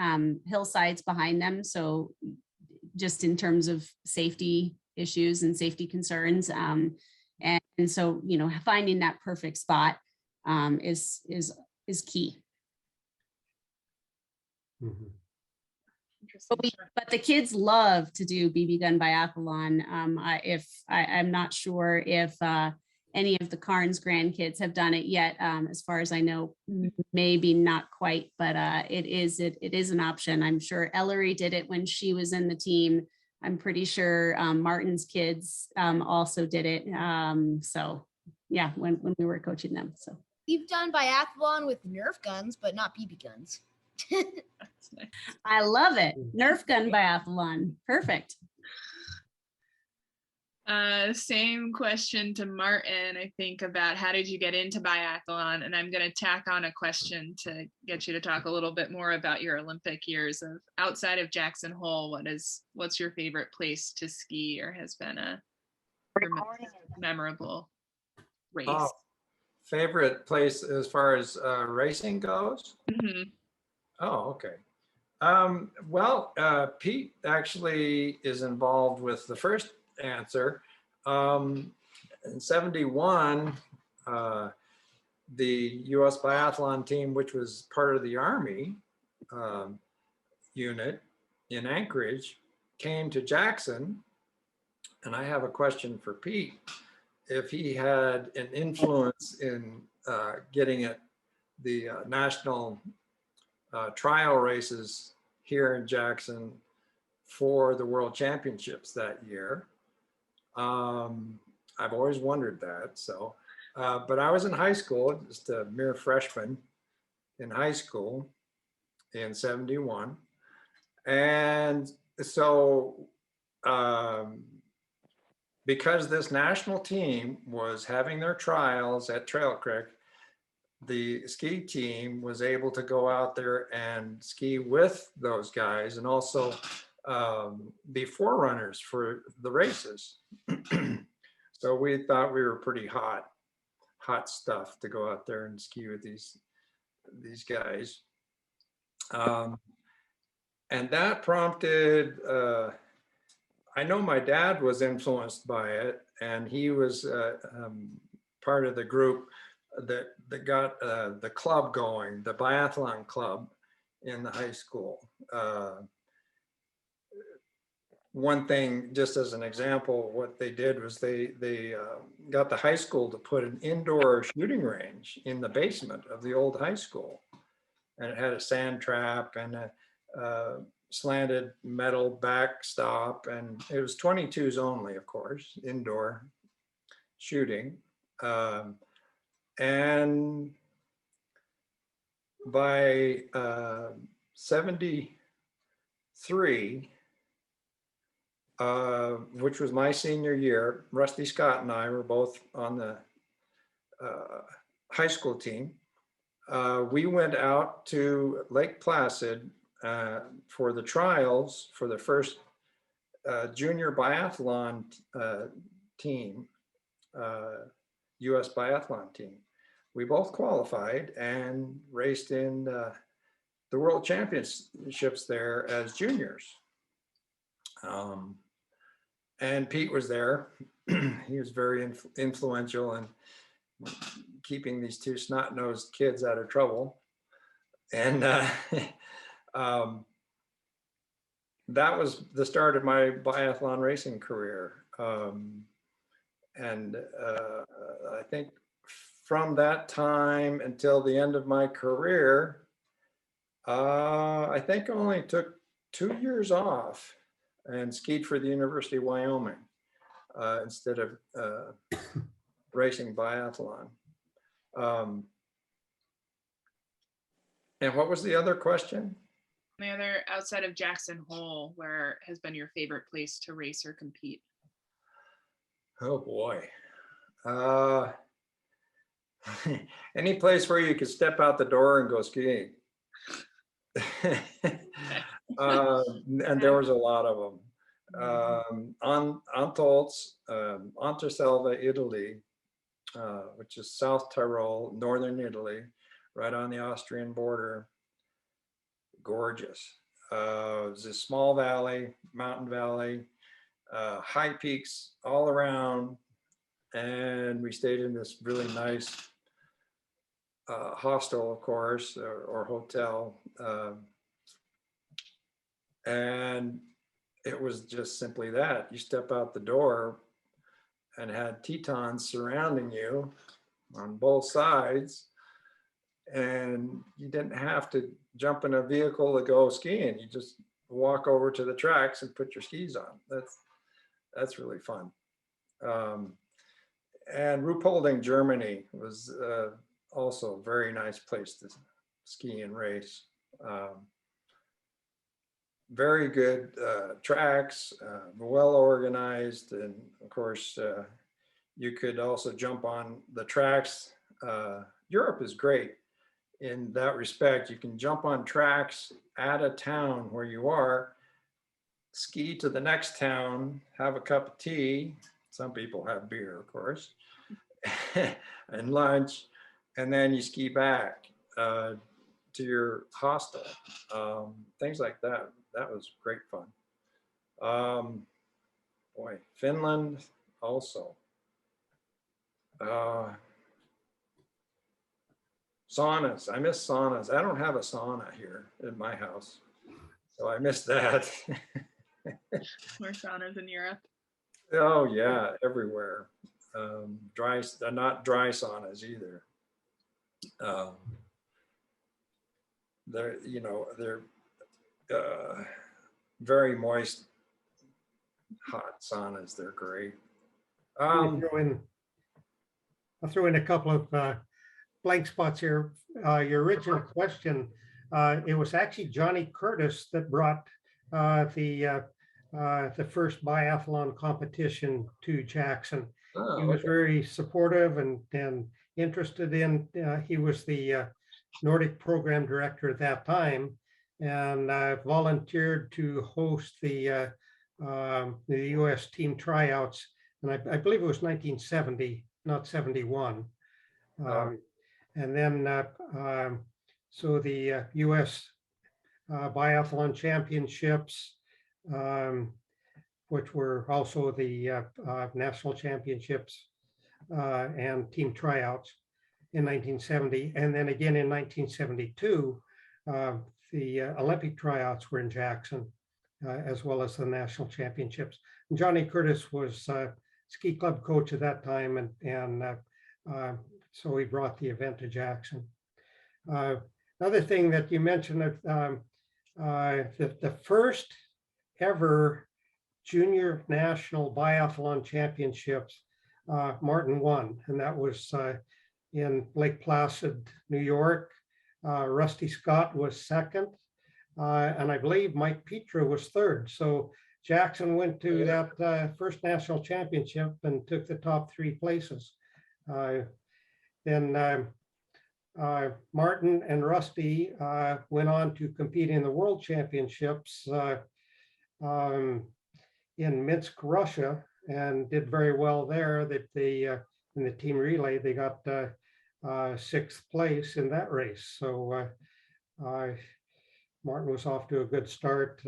Speaker 6: hillsides behind them. So just in terms of safety issues and safety concerns. And so, you know, finding that perfect spot is key.
Speaker 2: Mm-hmm.
Speaker 6: But the kids love to do BB gun biathlon. I'm not sure if any of the Karns grandkids have done it yet. As far as I know, maybe not quite, but it is an option. I'm sure Ellery did it when she was in the team. I'm pretty sure Martin's kids also did it. So yeah, when we were coaching them. So
Speaker 9: We've done biathlon with Nerf guns, but not BB guns.
Speaker 1: That's nice.
Speaker 6: I love it. Nerf gun biathlon. Perfect.
Speaker 1: Same question to Martin, I think, about how did you get into biathlon? And I'm going to tack on a question to get you to talk a little bit more about your Olympic years of outside of Jackson Hole. What's your favorite place to ski, or has been a memorable race?
Speaker 3: Oh, favorite place as far as racing goes?
Speaker 1: Mm-hmm.
Speaker 3: Oh, okay. Well, Pete actually is involved with the first answer. In 71, the U.S. biathlon team, which was part of the Army unit in Anchorage, came to Jackson. And I have a question for Pete. If he had an influence in getting it the national trial races here in Jackson for the World Championships that year. I've always wondered that. So, but I was in high school, just a mere freshman in high school in 71. And so, because this national team was having their trials at Trail Creek, the ski team was able to go out there and ski with those guys, and also be forerunners for the races. So we thought we were pretty hot stuff to go out there and ski with these guys. And that prompted, I know my dad was influenced by it, and he was part of the group that got the club going, the biathlon club in the high school. One thing, just as an example, what they did was they got the high school to put an indoor shooting range in the basement of the old high school. And it had a sand trap and a slanted metal backstop. And it was 22s only, of course, indoor shooting. And by 73, which was my senior year, Rusty Scott and I were both on the high school team. We went out to Lake Placid for the trials for the first junior biathlon team, US biathlon team. We both qualified and raced in the World Championships there as juniors. And Pete was there. He was very influential in keeping these two snot-nosed kids out of trouble. And that was the start of my biathlon racing career. And I think from that time until the end of my career, I think I only took 2 years off and skied for the University of Wyoming instead of racing biathlon. And what was the other question?
Speaker 1: The other, outside of Jackson Hole, where has been your favorite place to race or compete?
Speaker 3: Oh boy. Any place where you could step out the door and go skiing. And there was a lot of them. Untitled, Anterselva, Italy, which is South Tyrol, northern Italy, right on the Austrian border. Gorgeous. It's a small valley, mountain valley, high peaks all around. And we stayed in this really nice hostel, of course, or hotel. And it was just simply that. You step out the door and had Tetons surrounding you on both sides. And you didn't have to jump in a vehicle to go skiing. You just walk over to the tracks and put your skis on. That's really fun. And Ruhpolding, Germany was also a very nice place to ski and race. Very good tracks, well organized, and of course you could also jump on the tracks. Europe is great in that respect. You can jump on tracks at a town where you are, ski to the next town, have a cup of tea. Some people have beer, of course, and lunch, and then you ski back to your hostel. Things like that. That was great fun. Boy, Finland also. Saunas. I miss saunas. I don't have a sauna here in my house, so I miss that.
Speaker 1: More saunas in Europe?
Speaker 3: Oh yeah, everywhere. Dry, not dry saunas either. They're very moist, hot saunas. They're great.
Speaker 2: I'll throw in a couple of blank spots here. Your original question, it was actually Johnny Curtis that brought the first biathlon competition to Jackson.
Speaker 3: Oh,
Speaker 2: he was very supportive and interested in. He was the Nordic program director at that time, and I volunteered to host the U.S. team tryouts, and I believe it was 1970, not 71. And then, so the U.S. Biathlon championships, which were also the national championships and team tryouts in 1970. And then again in 1972, the Olympic tryouts were in Jackson, as well as the national championships. And Johnny Curtis was ski club coach at that time, and so he brought the event to Jackson. Another thing that you mentioned, the first ever junior national biathlon championships, Martin won, and that was in Lake Placid, New York. Rusty Scott was second, and I believe Mike Petra was third. So Jackson went to that first national championship and took the top 3 places. Then Martin and Rusty went on to compete in the World Championships in Minsk, Russia, and did very well there. That they in the team relay, they got 6th place in that race. So Martin was off to a good start,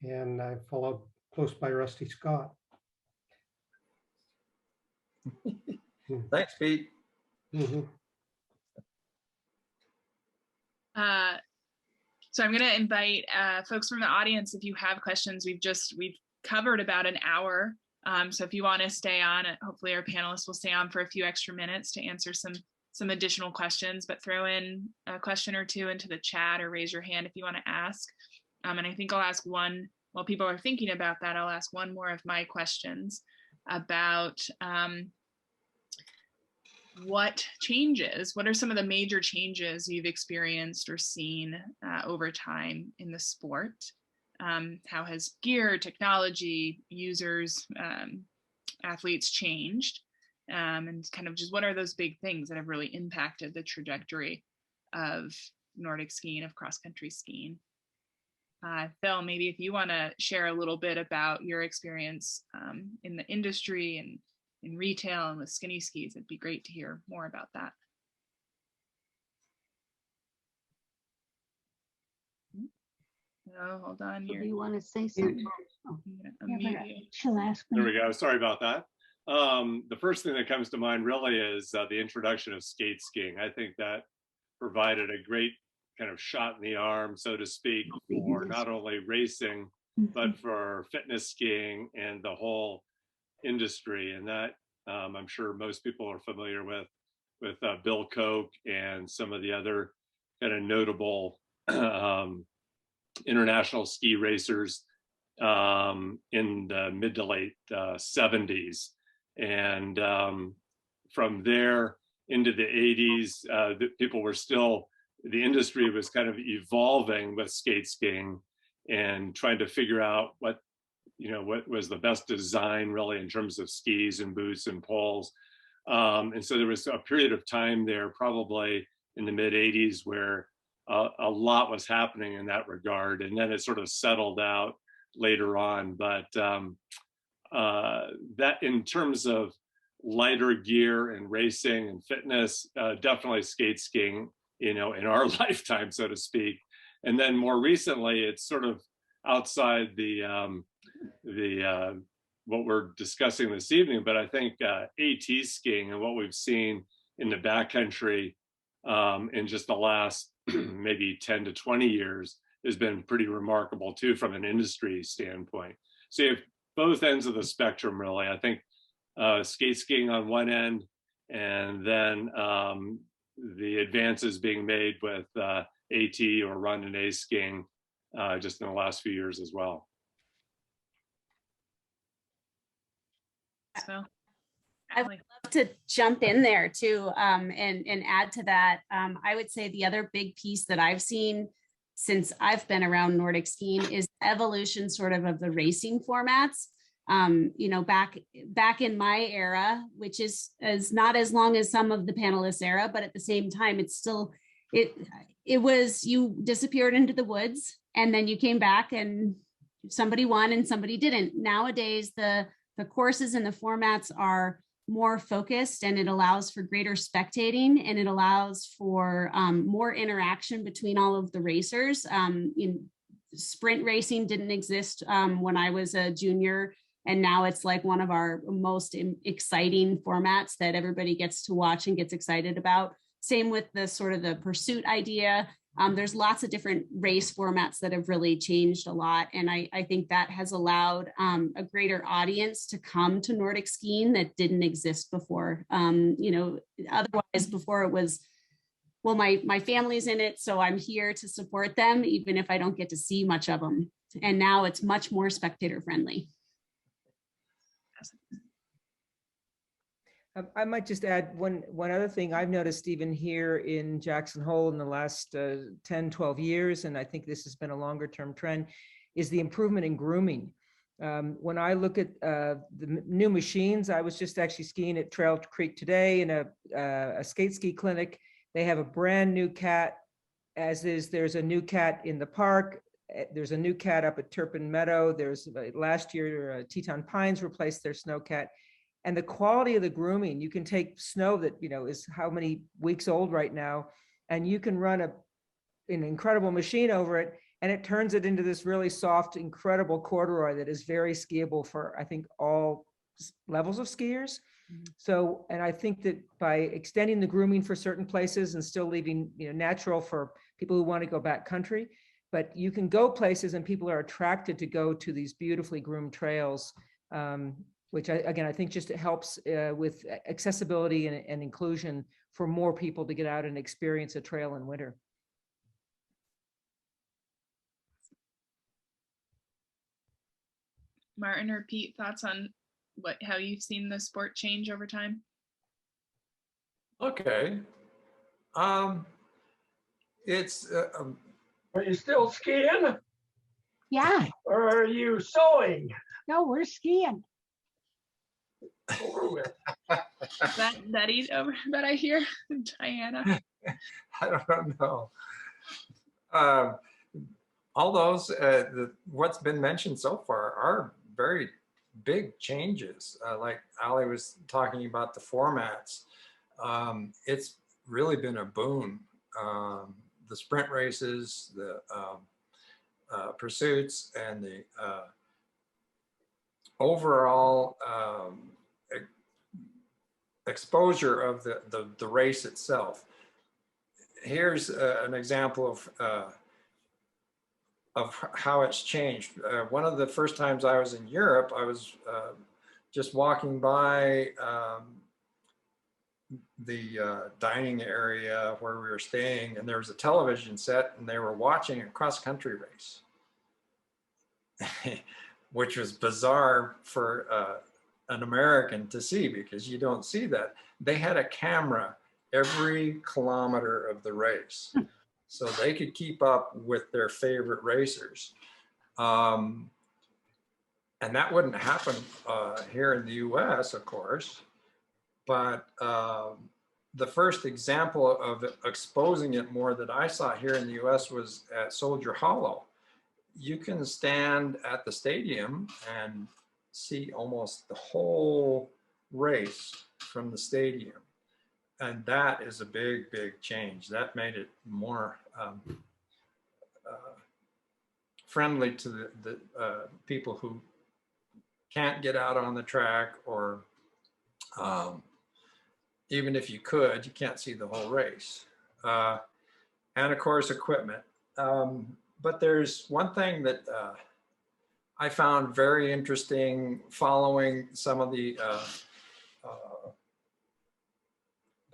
Speaker 2: and followed close by Rusty Scott.
Speaker 3: Thanks, Pete.
Speaker 2: Mm-hmm.
Speaker 1: So I'm going to invite folks from the audience, if you have questions. We've covered about an hour. So if you want to stay on, hopefully our panelists will stay on for a few extra minutes to answer some additional questions, but throw in a question or two into the chat or raise your hand if you want to ask. And I think I'll ask one, while people are thinking about that, I'll ask one more of my questions about what are some of the major changes you've experienced or seen over time in the sport? How has gear, technology, users, athletes changed? And kind of just what are those big things that have really impacted the trajectory of Nordic skiing, of cross-country skiing? Phil, maybe if you want to share a little bit about your experience in the industry and in retail and with skinny skis, it'd be great to hear more about that. Oh, hold on.
Speaker 10: Do you want to say something? Oh, yeah, she'll ask me.
Speaker 5: There we go. Sorry about that. The first thing that comes to mind really is the introduction of skate skiing. I think that provided a great kind of shot in the arm, so to speak, for not only racing, but for fitness skiing and the whole industry. And that I'm sure most people are familiar with Bill Koch and some of the other kind of notable international ski racers in the mid to late 70s. And from there into the 80s, the industry was kind of evolving with skate skiing and trying to figure out what was the best design really in terms of skis and boots and poles. And so there was a period of time there, probably in the mid 80s, where a lot was happening in that regard. And then it sort of settled out later on. But that in terms of lighter gear and racing and fitness, definitely skate skiing, in our lifetime, so to speak. And then more recently, it's sort of outside the what we're discussing this evening, but I think AT skiing and what we've seen in the backcountry in just the last maybe 10 to 20 years has been pretty remarkable too, from an industry standpoint. So you have both ends of the spectrum, really. I think skate skiing on one end, and then the advances being made with AT or run and A skiing just in the last few years as well.
Speaker 1: So
Speaker 6: I would love to jump in there too, and add to that. I would say the other big piece that I've seen since I've been around Nordic skiing is evolution sort of the racing formats. Back in my era, which is not as long as some of the panelists' era, but at the same time, it's still it was, you disappeared into the woods and then you came back and somebody won and somebody didn't. Nowadays, the courses and the formats are more focused, and it allows for greater spectating, and it allows for more interaction between all of the racers. Sprint racing didn't exist when I was a junior, and now it's like one of our most exciting formats that everybody gets to watch and gets excited about. Same with the sort of the pursuit idea. There's lots of different race formats that have really changed a lot. And I think that has allowed a greater audience to come to Nordic skiing that didn't exist before. Otherwise before it was, well, my family's in it, so I'm here to support them, even if I don't get to see much of them. And now it's much more spectator friendly.
Speaker 4: I might just add one other thing I've noticed even here in Jackson Hole in the last 10, 12 years, and I think this has been a longer term trend, is the improvement in grooming. When I look at the new machines, I was just actually skiing at Trail Creek today in a skate ski clinic. They have a brand new cat, there's a new cat in the park. There's a new cat up at Turpin Meadow. There's last year, Teton Pines replaced their snow cat. And the quality of the grooming, you can take snow that, is how many weeks old right now, and you can run an incredible machine over it, and it turns it into this really soft, incredible corduroy that is very skiable for, I think, all levels of skiers. So, and I think that by extending the grooming for certain places and still leaving, natural for people who want to go backcountry, but you can go places and people are attracted to go to these beautifully groomed trails, which I think just helps with accessibility and inclusion for more people to get out and experience a trail in winter.
Speaker 1: Martin or Pete, thoughts on how you've seen the sport change over time?
Speaker 3: Okay. It's
Speaker 11: Are you still skiing
Speaker 10: Yeah.
Speaker 11: or are you sewing?
Speaker 10: No, we're skiing.
Speaker 11: Over with.
Speaker 1: that eat over that I hear, Diana.
Speaker 3: I don't know. All those, what's been mentioned so far are very big changes. Like Ali was talking about the formats. It's really been a boon. The sprint races, the pursuits, and the overall exposure of the race itself. Here's an example of how it's changed. One of the first times I was in Europe, I was just walking by the dining area where we were staying, and there was a television set, and they were watching a cross-country race, which was bizarre for an American to see, because you don't see that. They had a camera every kilometer of the race, so they could keep up with their favorite racers. And that wouldn't happen here in the US, of course, but the first example of exposing it more that I saw here in the US was at Soldier Hollow. You can stand at the stadium and see almost the whole race from the stadium. And that is a big, big change. That made it more friendly to the people who can't get out on the track, or even if you could, you can't see the whole race. And of course, equipment. But there's one thing that I found very interesting following some of the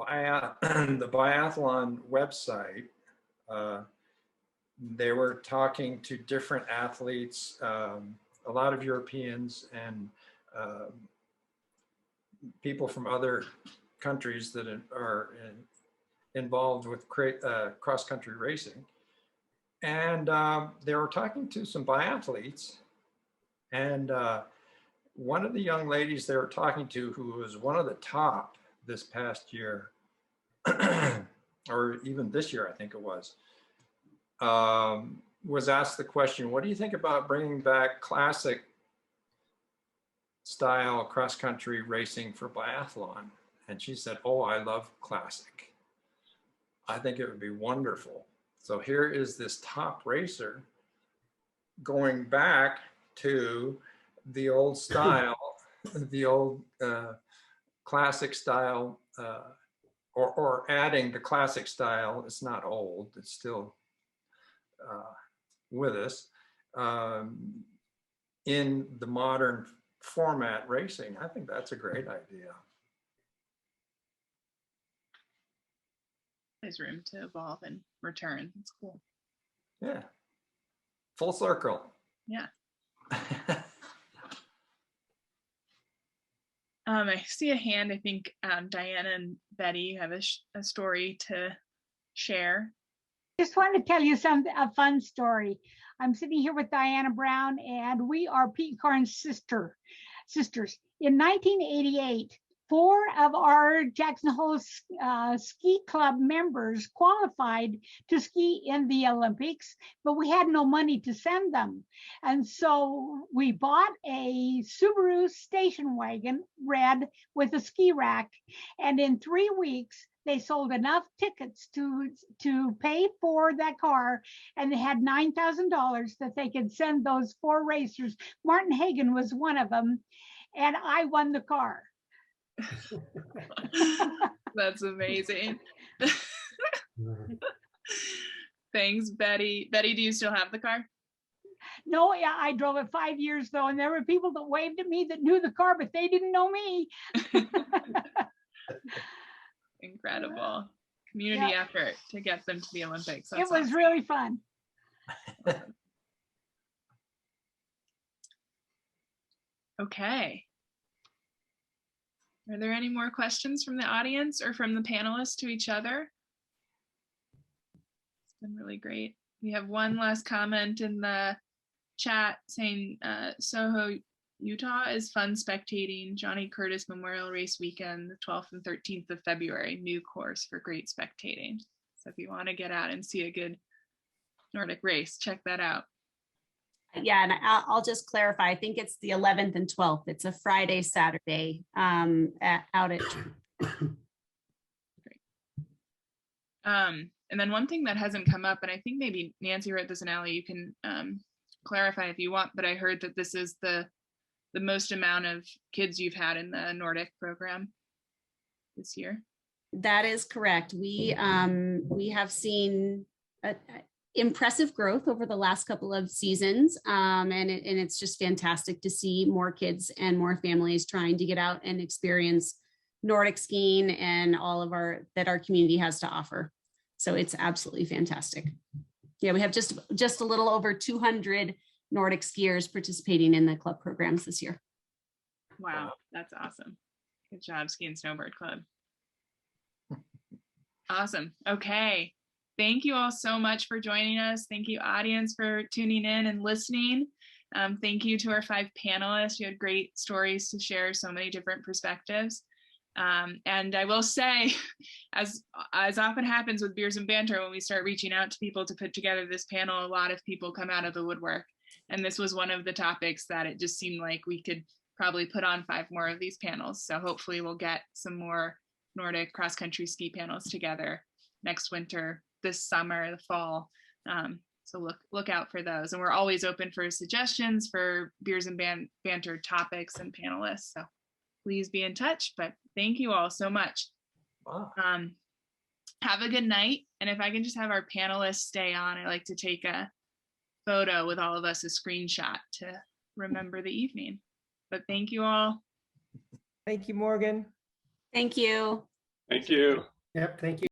Speaker 3: biathlon website. They were talking to different athletes, a lot of Europeans and people from other countries that are involved with cross-country racing. And they were talking to some biathletes, and one of the young ladies they were talking to, who was one of the top this past year, or even this year, I think it was asked the question, what do you think about bringing back classic style cross-country racing for biathlon? And she said, oh, I love classic. I think it would be wonderful. So here is this top racer going back to the old style, the old classic style, or adding the classic style. It's not old, it's still with us, in the modern format racing. I think that's a great idea.
Speaker 1: There's room to evolve and return. It's cool.
Speaker 3: Yeah. Full circle.
Speaker 1: Yeah. I see a hand. I think Diana and Betty have a story to share.
Speaker 10: Just wanted to tell you a fun story. I'm sitting here with Diana Brown, and we are Pete Karns' sisters. In 1988, 4 of our Jackson Hole ski club members qualified to ski in the Olympics, but we had no money to send them. And so we bought a Subaru station wagon, red, with a ski rack. And in 3 weeks, they sold enough tickets to pay for that car, and they had $9,000 that they could send those 4 racers. Martin Hagen was one of them, and I won the car.
Speaker 1: That's amazing. Thanks, Betty. Betty, do you still have the car?
Speaker 10: No, yeah, I drove it 5 years though, and there were people that waved at me that knew the car, but they didn't know me.
Speaker 1: Incredible community effort to get them to the Olympics. That's
Speaker 10: it was
Speaker 1: awesome.
Speaker 10: really fun.
Speaker 1: Okay. Are there any more questions from the audience or from the panelists to each other? It's been really great. We have one last comment in the chat saying Soho, Utah is fun spectating. Johnny Curtis Memorial Race Weekend, the 12th and 13th of February, new course for great spectating. So if you want to get out and see a good Nordic race, check that out.
Speaker 6: Yeah, and I'll just clarify. I think it's the 11th and 12th. It's a Friday, Saturday out at.
Speaker 1: Great. And then one thing that hasn't come up, and I think maybe Nancy wrote this in Allie, you can clarify if you want, but I heard that this is the most amount of kids you've had in the Nordic program this year.
Speaker 6: That is correct. We have seen impressive growth over the last couple of seasons, and it's just fantastic to see more kids and more families trying to get out and experience Nordic skiing and all of our community has to offer. So it's absolutely fantastic. Yeah, we have just a little over 200 Nordic skiers participating in the club programs this year.
Speaker 1: Wow, that's awesome. Good job, Ski and Snowboard Club. Awesome. Okay. Thank you all so much for joining us. Thank you, audience, for tuning in and listening. Thank you to our 5 panelists. You had great stories to share, so many different perspectives. And I will say, as often happens with Beers and Banter, when we start reaching out to people to put together this panel, a lot of people come out of the woodwork. And this was one of the topics that it just seemed like we could probably put on 5 more of these panels. So hopefully we'll get some more Nordic cross-country ski panels together next winter, this summer, the fall. So look out for those. And we're always open for suggestions for Beers and Banter topics and panelists. So please be in touch. But thank you all so much.
Speaker 3: Wow.
Speaker 1: Have a good night. And if I can just have our panelists stay on, I like to take a photo with all of us, a screenshot to remember the evening. But thank you all.
Speaker 4: Thank you, Morgan.
Speaker 6: Thank you.
Speaker 5: Thank you.
Speaker 2: Yep, thank you.